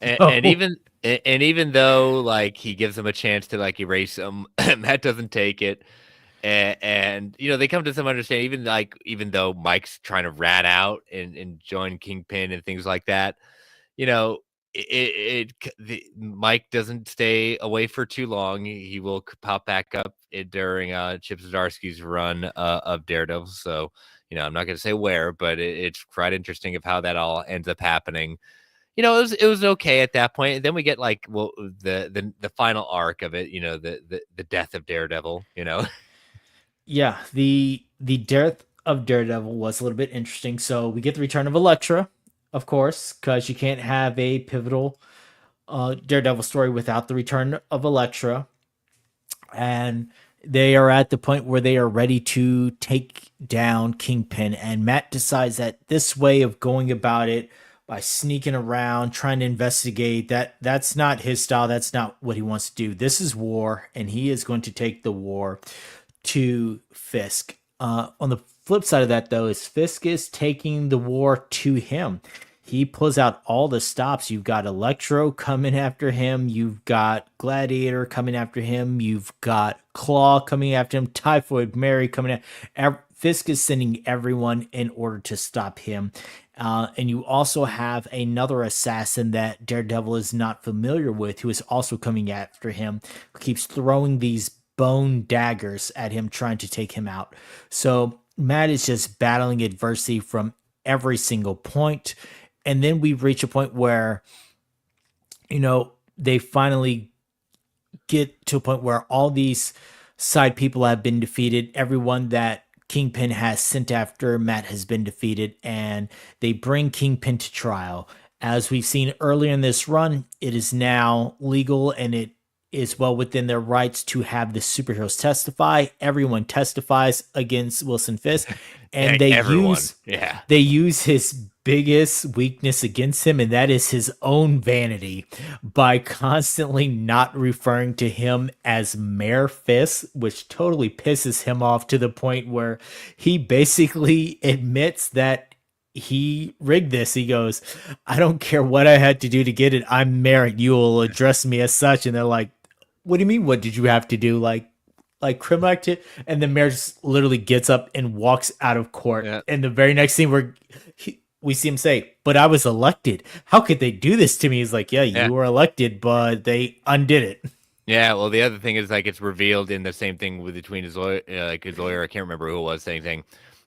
And, and So, even and even though like he gives him a chance to like erase him, Matt doesn't take it. And they come to some understanding. Even though Mike's trying to rat out and join Kingpin and things like that, you know, Mike doesn't stay away for too long. He will pop back up during Chip Zdarsky's run of Daredevil. So, I'm not going to say where, but it's quite interesting of how that all ends up happening. It was okay at that point. And then we get the final arc of it. The death of Daredevil. yeah, the death of Daredevil was a little bit interesting. So we get the return of Elektra, of course, because you can't have a pivotal Daredevil story without the return of Elektra. And they are at the point where they are ready to take down Kingpin. And Matt decides that this way of going about it by sneaking around, trying to investigate, that's not his style. That's not what he wants to do. This is war, and he is going to take the war to Fisk. On the flip side of that, though, is Fisk is taking the war to him. He pulls out all the stops. You've got Electro coming after him. You've got Gladiator coming after him. You've got Claw coming after him. Typhoid Mary coming at. Fisk is sending everyone in order to stop him. And you also have another assassin that Daredevil is not familiar with, who is also coming after him, who keeps throwing these bone daggers at him, trying to take him out. So Matt is just battling adversity from every single point. And then we reach a point where, they finally get to a point where all these side people have been defeated. Everyone that Kingpin has sent after Matt has been defeated, and they bring Kingpin to trial. As we've seen earlier in this run, it is now legal and it is well within their rights to have the superheroes testify. Everyone testifies against Wilson Fisk, and Everyone. Yeah. they use his biggest weakness against him, and that is his own vanity, by constantly not referring to him as Mayor Fisk, which totally pisses him off to the point where he basically admits that he rigged this. He goes, I don't care what I had to do to get it. I'm mayor. You will address me as such. And they're like, what do you mean? What did you have to do? Like criminal activity? And the mayor just literally gets up and walks out of court. Yeah. And the very next scene where we see him say, but I was elected. How could they do this to me? He's like, yeah, Yeah. you were elected, but they undid it. Yeah, well, the other thing is like it's revealed in the same thing between his lawyer, his lawyer. I can't remember who it was saying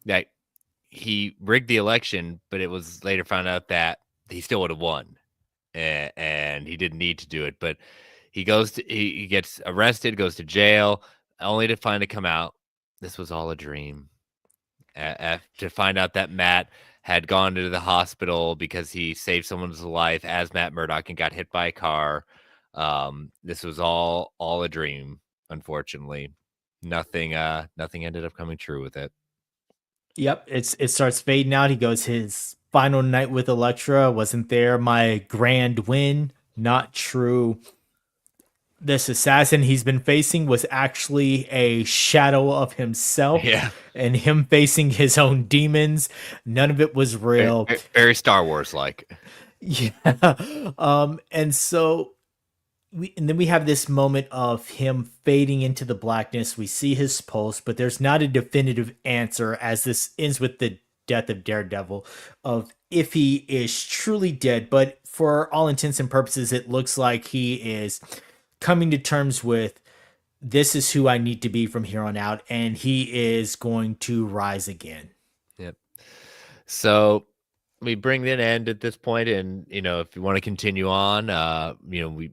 that he rigged the election, but it was later found out that he still would have won, and he didn't need to do it. But he gets arrested, goes to jail, only to find to come out this was all a dream. To find out that Matt had gone to the hospital because he saved someone's life as Matt Murdock and got hit by a car. This was all a dream. Unfortunately, nothing ended up coming true with it. Yep, it starts fading out. He goes, his final night with Elektra wasn't there. My grand win, not true. This assassin he's been facing was actually a shadow of himself, Yeah, and him facing his own demons. None of it was real. very Star Wars like. Yeah. And so and then we have this moment of him fading into the blackness. We see his pulse, but there's not a definitive answer, as this ends with the death of Daredevil, of if he is truly dead. But for all intents and purposes, it looks like he is coming to terms with, this is who I need to be from here on out, and he is going to rise again. Yep. So we bring an end at this point, and if you want to continue on, we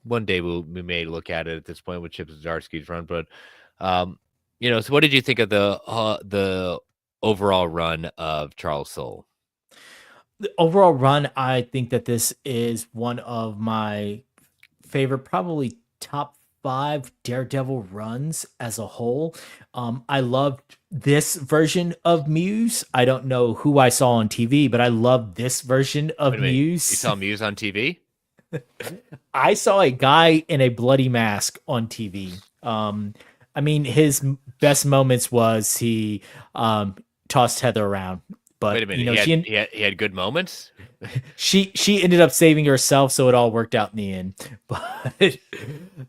one day we may look at it at this point with Chip Zdarsky's run, but so what did you think of the overall run of Charles Soule? The overall run, I think that this is one of my favorite, probably top five Daredevil runs as a whole. I loved this version of Muse. I don't know who I saw on TV, but I love this version of Wait a minute, you Muse. saw Muse on TV? I saw a guy in a bloody mask on TV. I mean, his best moments was he tossed Heather around, Wait a but minute, he had good moments. she ended up saving herself, so it all worked out in the end. But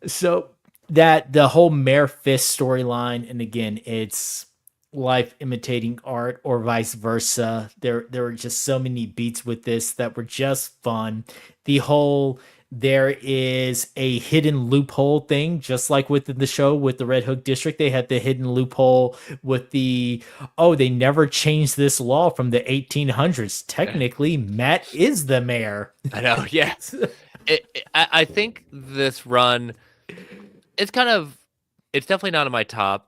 so that the whole Mayor Fist storyline, and again, it's life imitating art or vice versa. There were just so many beats with this that were just fun. The whole, there is a hidden loophole thing, just like within the show with the Red Hook District. They had the hidden loophole with the, oh, they never changed this law from the 1800s. Technically, Matt is the mayor. I know, yeah. I think this run, it's definitely not in my top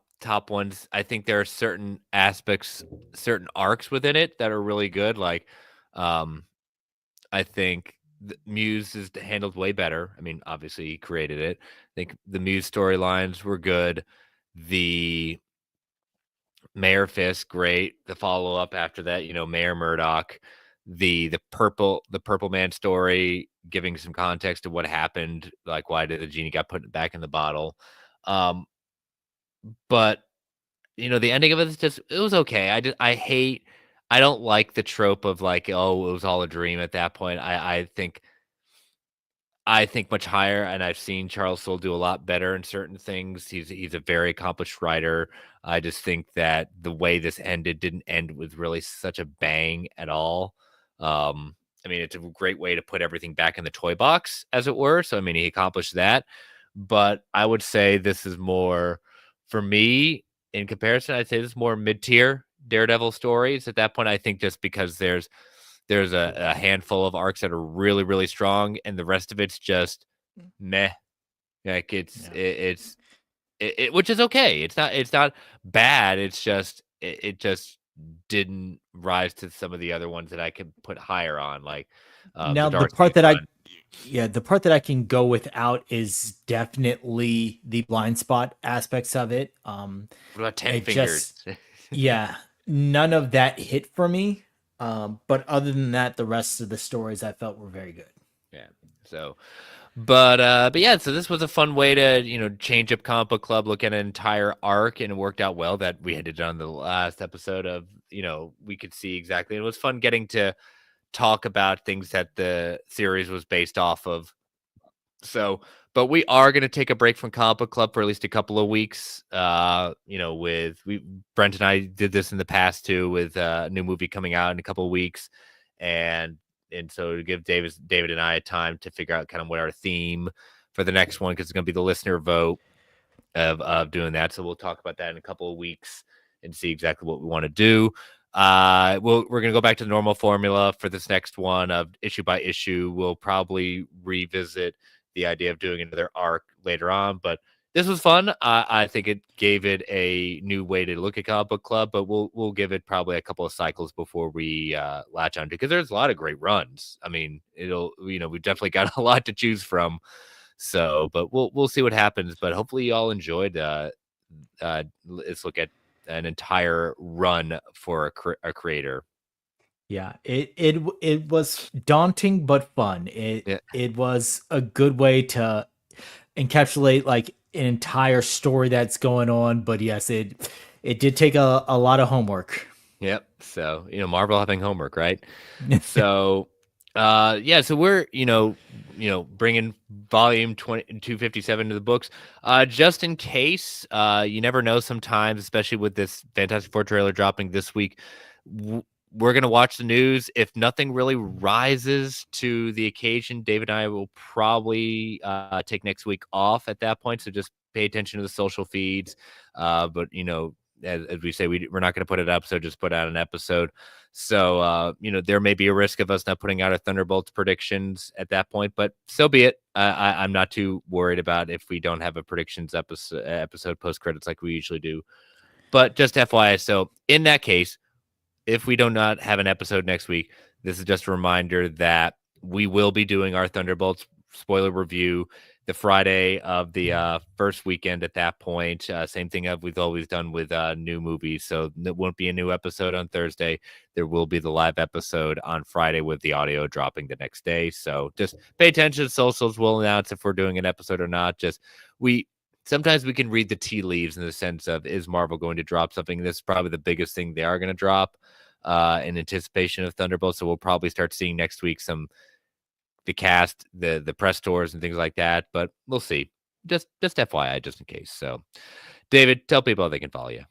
ones. I think there are certain aspects, certain arcs within it that are really good. Like, I think Muse is handled way better. I mean, obviously he created it. I think the Muse storylines were good. The Mayor Fisk, great. The follow up after that, Mayor Murdoch, the purple man story, giving some context to what happened, like why did the genie got put back in the bottle. But the ending of it is just, it was okay. I don't like the trope of like, oh, it was all a dream at that point. I think much higher, and I've seen Charles Soule do a lot better in certain things. He's a very accomplished writer. I just think that the way this ended didn't end with really such a bang at all. I mean, it's a great way to put everything back in the toy box, as it were. So, I mean, he accomplished that. But I would say this is more, for me, in comparison, I'd say this is more mid-tier Daredevil stories. At that point, I think just because there's a handful of arcs that are really, really strong, and the rest of it's just meh. Like which is okay. It's not bad. It's just it just didn't rise to some of the other ones that I could put higher on, like Now the Zdarsky's part that run. the part that I can go without is definitely the blind spot aspects of it. What about Ten It Fingers? just, yeah, none of that hit for me. But other than that, the rest of the stories I felt were very good. Yeah. So, but yeah, so this was a fun way to change up comic book club, look at an entire arc, and it worked out well that we had it on the last episode of we could see exactly. It was fun getting to talk about things that the series was based off of. So, but we are going to take a break from comic book club for at least a couple of weeks. Brent and I did this in the past too, with a new movie coming out in a couple of weeks, and so to give David and I a time to figure out kind of what our theme for the next one, because it's going to be the listener vote of doing that. So we'll talk about that in a couple of weeks and see exactly what we want to do. We're going to go back to the normal formula for this next one of issue by issue. We'll probably revisit the idea of doing another arc later on, but this was fun. I think it gave it a new way to look at comic book club, but we'll give it probably a couple of cycles before we latch on to, because there's a lot of great runs. I mean, we've definitely got a lot to choose from. So, but we'll see what happens. But hopefully, you all enjoyed. Let's look at an entire run for a creator. Yeah, it was daunting but fun. It Yeah. it was a good way to encapsulate like an entire story that's going on. But yes, it did take a lot of homework. Yep. So, Marvel having homework, right? So, yeah, so we're, bringing volume 257 to the books, just in case. You never know sometimes, especially with this Fantastic Four trailer dropping this week. We're going to watch the news. If nothing really rises to the occasion, David and I will probably take next week off at that point. So just pay attention to the social feeds. But, as we say, we're not going to put an episode, just put out an episode. So, there may be a risk of us not putting out our Thunderbolts predictions at that point, but so be it. I'm not too worried about if we don't have a predictions episode post credits like we usually do. But just FYI, so in that case, if we do not have an episode next week, this is just a reminder that we will be doing our Thunderbolts spoiler review the Friday of the first weekend at that point. Same thing we've always done with new movies. So there won't be a new episode on Thursday. There will be the live episode on Friday with the audio dropping the next day. So just pay attention. Socials will announce if we're doing an episode or not. Sometimes we can read the tea leaves in the sense of, is Marvel going to drop something? This is probably the biggest thing they are going to drop in anticipation of Thunderbolts. So we'll probably start seeing next week the cast, the press tours and things like that. But we'll see. Just FYI, just in case. So, David, tell people how they can follow you.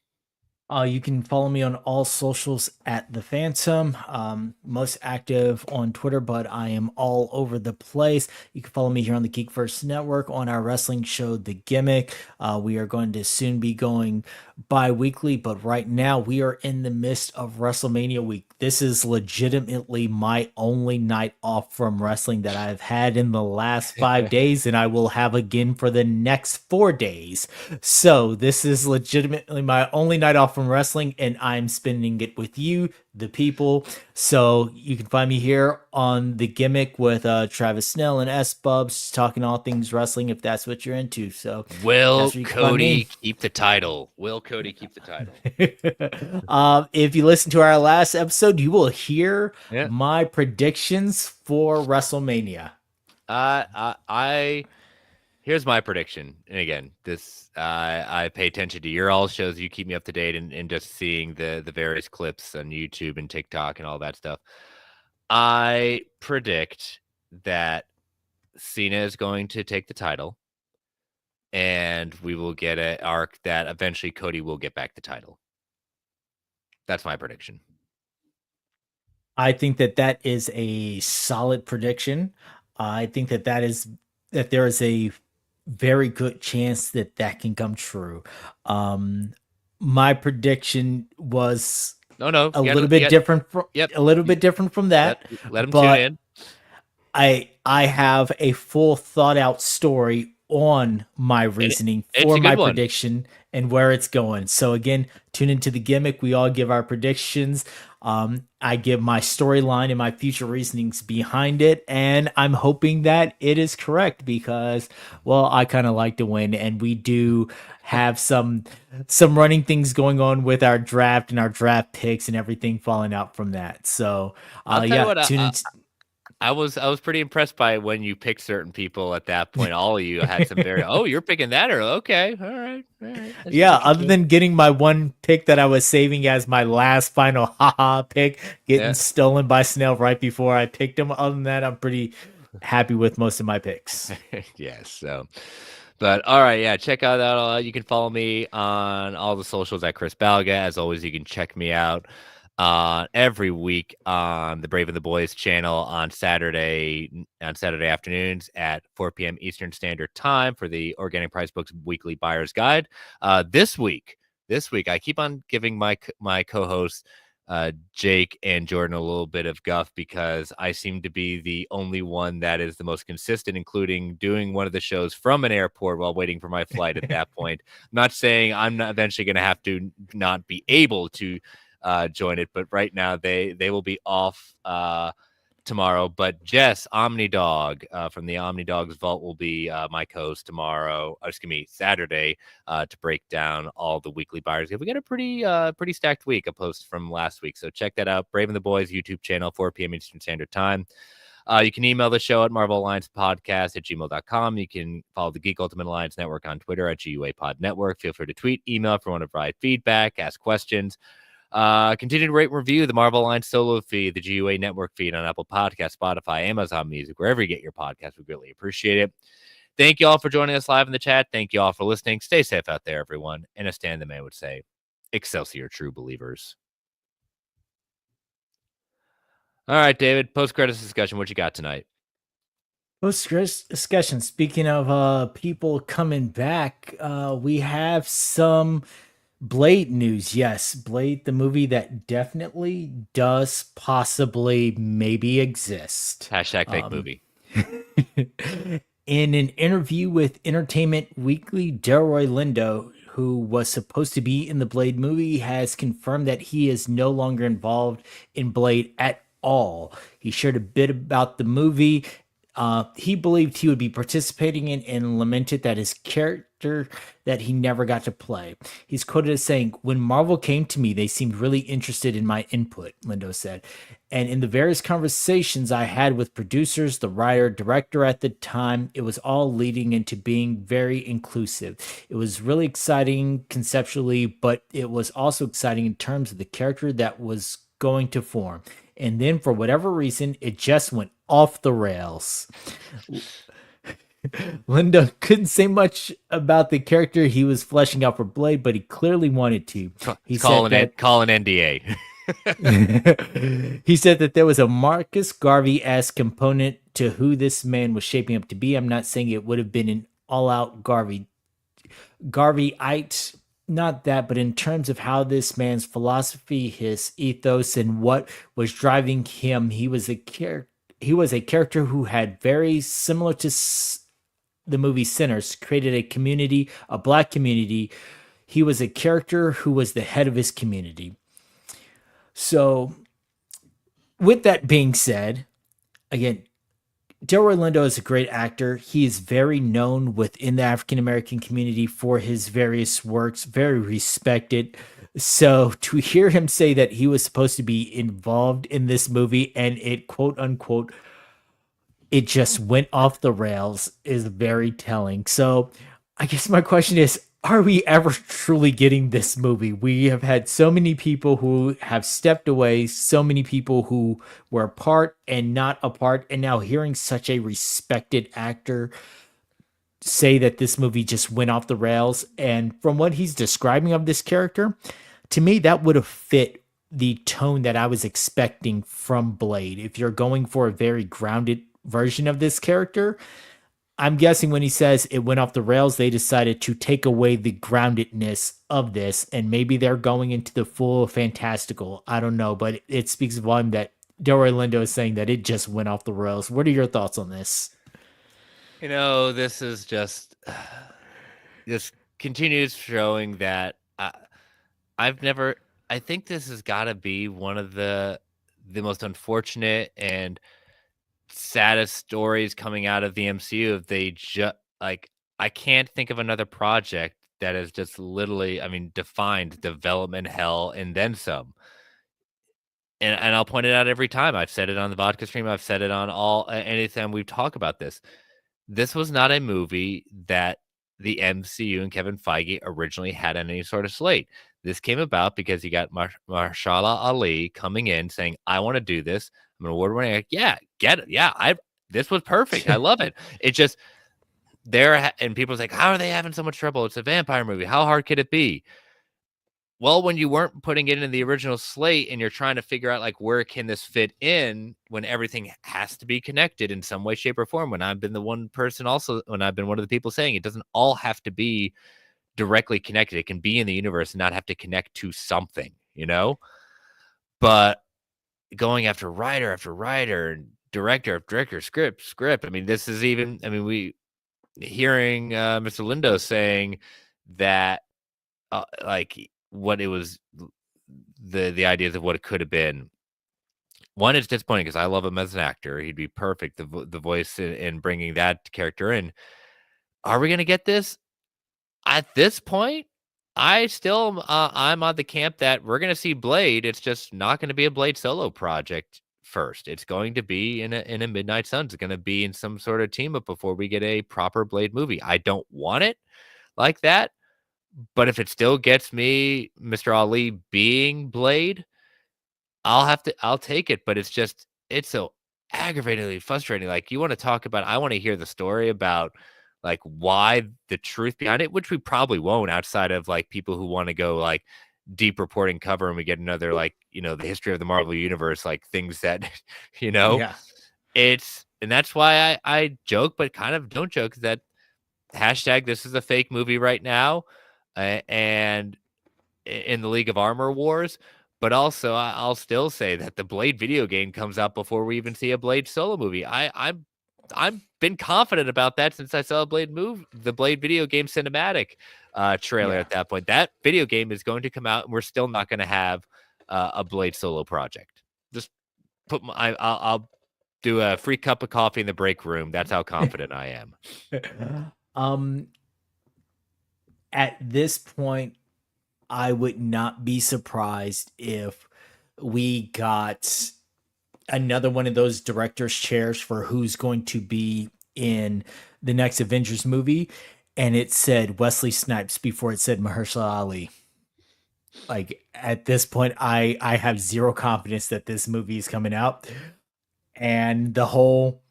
You can follow me on all socials at The Phantom. Most active on Twitter, but I am all over the place. You can follow me here on the Geekverse Network on our wrestling show, The Gimmick. We are going to soon be going bi-weekly, but right now we are in the midst of WrestleMania week. This is legitimately my only night off from wrestling that I've had in the last 5 days, and I will have again for the next 4 days. So this is legitimately my only night off from wrestling, and I'm spending it with you, the people. So you can find me here on The Gimmick with Travis Snell and S Bubs, talking all things wrestling if that's what you're into. So will Cody keep the title? Will Cody keep the title? If you listen to our last episode, you will hear my predictions for WrestleMania. Here's my prediction. And again, I pay attention to your all shows. You keep me up to date and just seeing the various clips on YouTube and TikTok and all that stuff. I predict that Cena is going to take the title, and we will get an arc that eventually Cody will get back the title. That's my prediction. I think that is a solid prediction. I think that there is a very good chance that can come true. My prediction was a little bit different from that. Let him tune in. I have a full thought out story on my reasoning for my prediction and where it's going. So again, tune into The Gimmick. We all give our predictions. I give my storyline and my future reasonings behind it, and I'm hoping that it is correct because, well, I kind of like to win, and we do have some running things going on with our draft and our draft picks and everything falling out from that. So, tune in. I was pretty impressed by when you picked certain people at that point. All of you had some you're picking that, or okay, all right. Yeah, other than getting my one pick that I was saving as my last final haha pick, getting stolen by Snell right before I picked him. Other than that, I'm pretty happy with most of my picks. Yes, so. But all right, yeah, check out that. You can follow me on all the socials at Chris Balga. As always, you can check me out every week on the Brave and the Boys channel on Saturday afternoons at 4 p.m. Eastern Standard Time for the Organic Prize Books Weekly Buyer's Guide. This week, I keep on giving my co-hosts Jake and Jordan a little bit of guff because I seem to be the only one that is the most consistent, including doing one of the shows from an airport while waiting for my flight at that point. I'm not saying I'm not eventually going to have to not be able to join it, but right now they will be off tomorrow. But Jess Omnidog from the Omnidogs Vault will be my co-host Saturday to break down all the weekly buyers. We got a pretty stacked week, a post from last week, so check that out. Brave and the Boys YouTube channel, 4 p.m. Eastern Standard Time. You can email the show at marvelalliancepodcast@gmail.com. You can follow the Geek Ultimate Alliance Network on Twitter at GUA Pod Network. Feel free to tweet, email if you want to provide feedback, ask questions. Continue to rate and review the Marvel Alliance solo feed, the GUA network feed on Apple Podcasts, Spotify, Amazon Music, wherever you get your podcasts. We greatly appreciate it. Thank you all for joining us live in the chat. Thank you all for listening. Stay safe out there, everyone. And as Stan the Man would say, Excelsior, true believers. All right, David, post-credits discussion. What you got tonight? Post-credits discussion. Speaking of people coming back, we have some Blade news. Yes, Blade, the movie that definitely does possibly maybe exist. Hashtag fake movie. In an interview with Entertainment Weekly, Delroy Lindo, who was supposed to be in the Blade movie, has confirmed that he is no longer involved in Blade at all. He shared a bit about the movie. He believed he would be participating in and lamented that his character that he never got to play. He's quoted as saying, "When Marvel came to me, they seemed really interested in my input," Lindo said. "And in the various conversations I had with producers, the writer, director at the time, it was all leading into being very inclusive. It was really exciting conceptually, but it was also exciting in terms of the character that was going to form. And then for whatever reason, it just went off the rails." Linda couldn't say much about the character he was fleshing out for Blade, but he clearly wanted to. He call an NDA. He said that there was a Marcus Garvey-esque component to who this man was shaping up to be. "I'm not saying it would have been an all-out Garveyite, not that, but in terms of how this man's philosophy, his ethos, and what was driving him, he was a character who had very similar to the movie Sinners, created a community, a black community. He was a character who was the head of his community." So, with that being said, again, Delroy Lindo is a great actor. He is very known within the African American community for his various works, very respected. So to hear him say that he was supposed to be involved in this movie and it, quote unquote, it just went off the rails is very telling. So I guess my question is, are we ever truly getting this movie? We have had so many people who have stepped away, so many people who were a part and not a part, and now hearing such a respected actor say that this movie just went off the rails. And from what he's describing of this character, to me, that would have fit the tone that I was expecting from Blade. If you're going for a very grounded version of this character, I'm guessing when he says it went off the rails, they decided to take away the groundedness of this, and maybe they're going into the full fantastical. I don't know, but it speaks volume that Delroy Lindo is saying that it just went off the rails. What are your thoughts on this? You know, this is just this continues showing that I think this has got to be one of the most unfortunate and saddest stories coming out of the MCU. If they just I can't think of another project that has just literally, I mean, defined development hell and then some. And I'll point it out every time. I've said it on the vodka stream. I've said it on anytime we talk about this. This was not a movie that the MCU and Kevin Feige originally had on any sort of slate. This came about because you got Mahershala Ali coming in saying, "I want to do this. I'm an award-winning." Like, yeah, get it. Yeah, this was perfect. I love it. It just and people's like, "How are they having so much trouble? It's a vampire movie. How hard could it be?" Well, when you weren't putting it in the original slate and you're trying to figure out like where can this fit in when everything has to be connected in some way, shape, or form. When I've been the one person also, when I've been one of the people saying it doesn't all have to be directly connected. It can be in the universe and not have to connect to something, you know? But going after writer after writer, director after director, script. I mean, this is even, I mean, we hearing Mr. Lindo saying that like what it was, the ideas of what it could have been. One, it's disappointing because I love him as an actor. He'd be perfect, the voice in bringing that character in. Are we going to get this? At this point, I still I'm on the camp that we're going to see Blade. It's just not going to be a Blade solo project first. It's going to be in a Midnight Suns. It's going to be in some sort of team up before we get a proper Blade movie. I don't want it like that, But if it still gets me Mr. Ali being Blade, I'll take it. But it's so aggravatingly frustrating. Like, you want to talk about, I want to hear the story about like why, the truth behind it, which we probably won't, outside of like people who want to go like deep reporting cover, and we get another, like, the history of the Marvel universe, like things that, you know, Yeah. and that's why I joke, but kind of don't joke, that hashtag this is a fake movie right now, and in the League of Armor Wars. But also, I'll still say that the Blade video game comes out before we even see a Blade solo movie. I've been confident about that since I saw the Blade video game cinematic trailer. Yeah. At that point, that video game is going to come out, and we're still not going to have a Blade solo project. Just I'll do a free cup of coffee in the break room. That's how confident I am. um at this point, I would not be surprised if we got another one of those director's chairs for who's going to be in the next Avengers movie, and it said Wesley Snipes before it said Mahershala Ali. Like, at this point, I have zero confidence that this movie is coming out, and the whole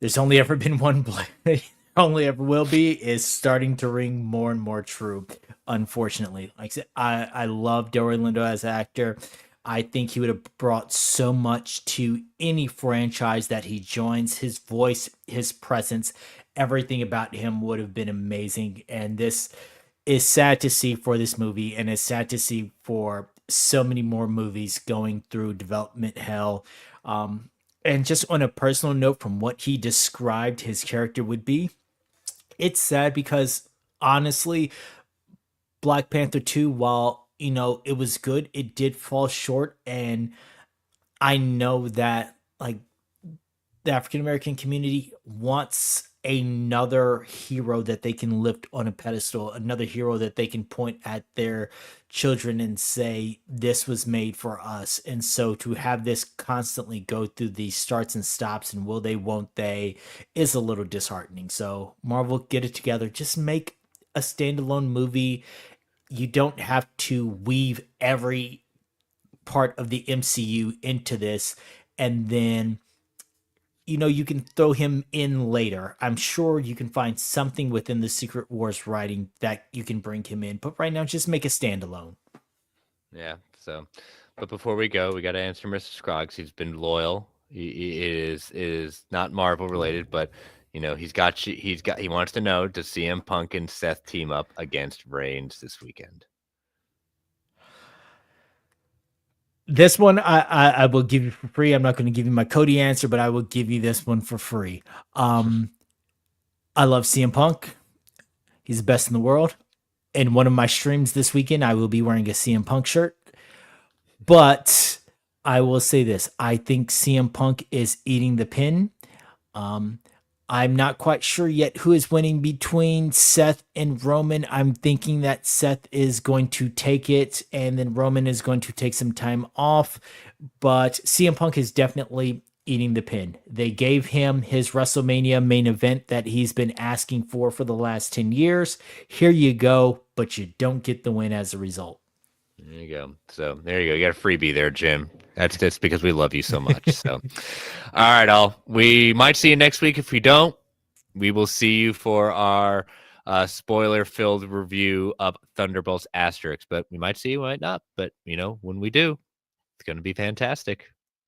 "there's only ever been one Blade, only ever will be" is starting to ring more and more true. Unfortunately, like I said, I love Delroy Lindo as an actor. I think he would have brought so much to any franchise that he joins. His voice, his presence, everything about him would have been amazing. And this is sad to see for this movie, and it's sad to see for so many more movies going through development hell. Um, and just on a personal note, from what he described his character would be, it's sad because honestly, Black Panther 2, while it was good, it did fall short. And I know that, like, the African American community wants another hero that they can lift on a pedestal, another hero that they can point at their children and say, this was made for us. And so to have this constantly go through these starts and stops and will they, won't they, is a little disheartening. So, Marvel, get it together. Just make a standalone movie. You don't have to weave every part of the MCU into this, and then you can throw him in later. I'm sure you can find something within the Secret Wars writing that you can bring him in, but right now just make a standalone. Yeah. So, but before we go, we got to answer Mr. Scroggs. He's been loyal. He is not Marvel related, but he wants to know, does CM Punk and Seth team up against Reigns this weekend? This one I will give you for free. I'm not going to give you my Cody answer, but I will give you this one for free. I love CM Punk. He's the best in the world. In one of my streams this weekend, I will be wearing a CM Punk shirt. But I will say this. I think CM Punk is eating the pin. I'm not quite sure yet who is winning between Seth and Roman. I'm thinking that Seth is going to take it and then Roman is going to take some time off. But CM Punk is definitely eating the pin. They gave him his WrestleMania main event that he's been asking for the last 10 years. Here you go, but you don't get the win as a result. There you go. So there you go. You got a freebie there, Jim. That's just because we love you so much. So, all right, all. We might see you next week. If we don't, we will see you for our spoiler-filled review of Thunderbolts Asterix. But we might see you, might not. But when we do, it's going to be fantastic.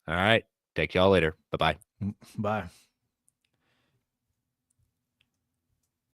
All right. Take y'all later. Bye-bye. Bye.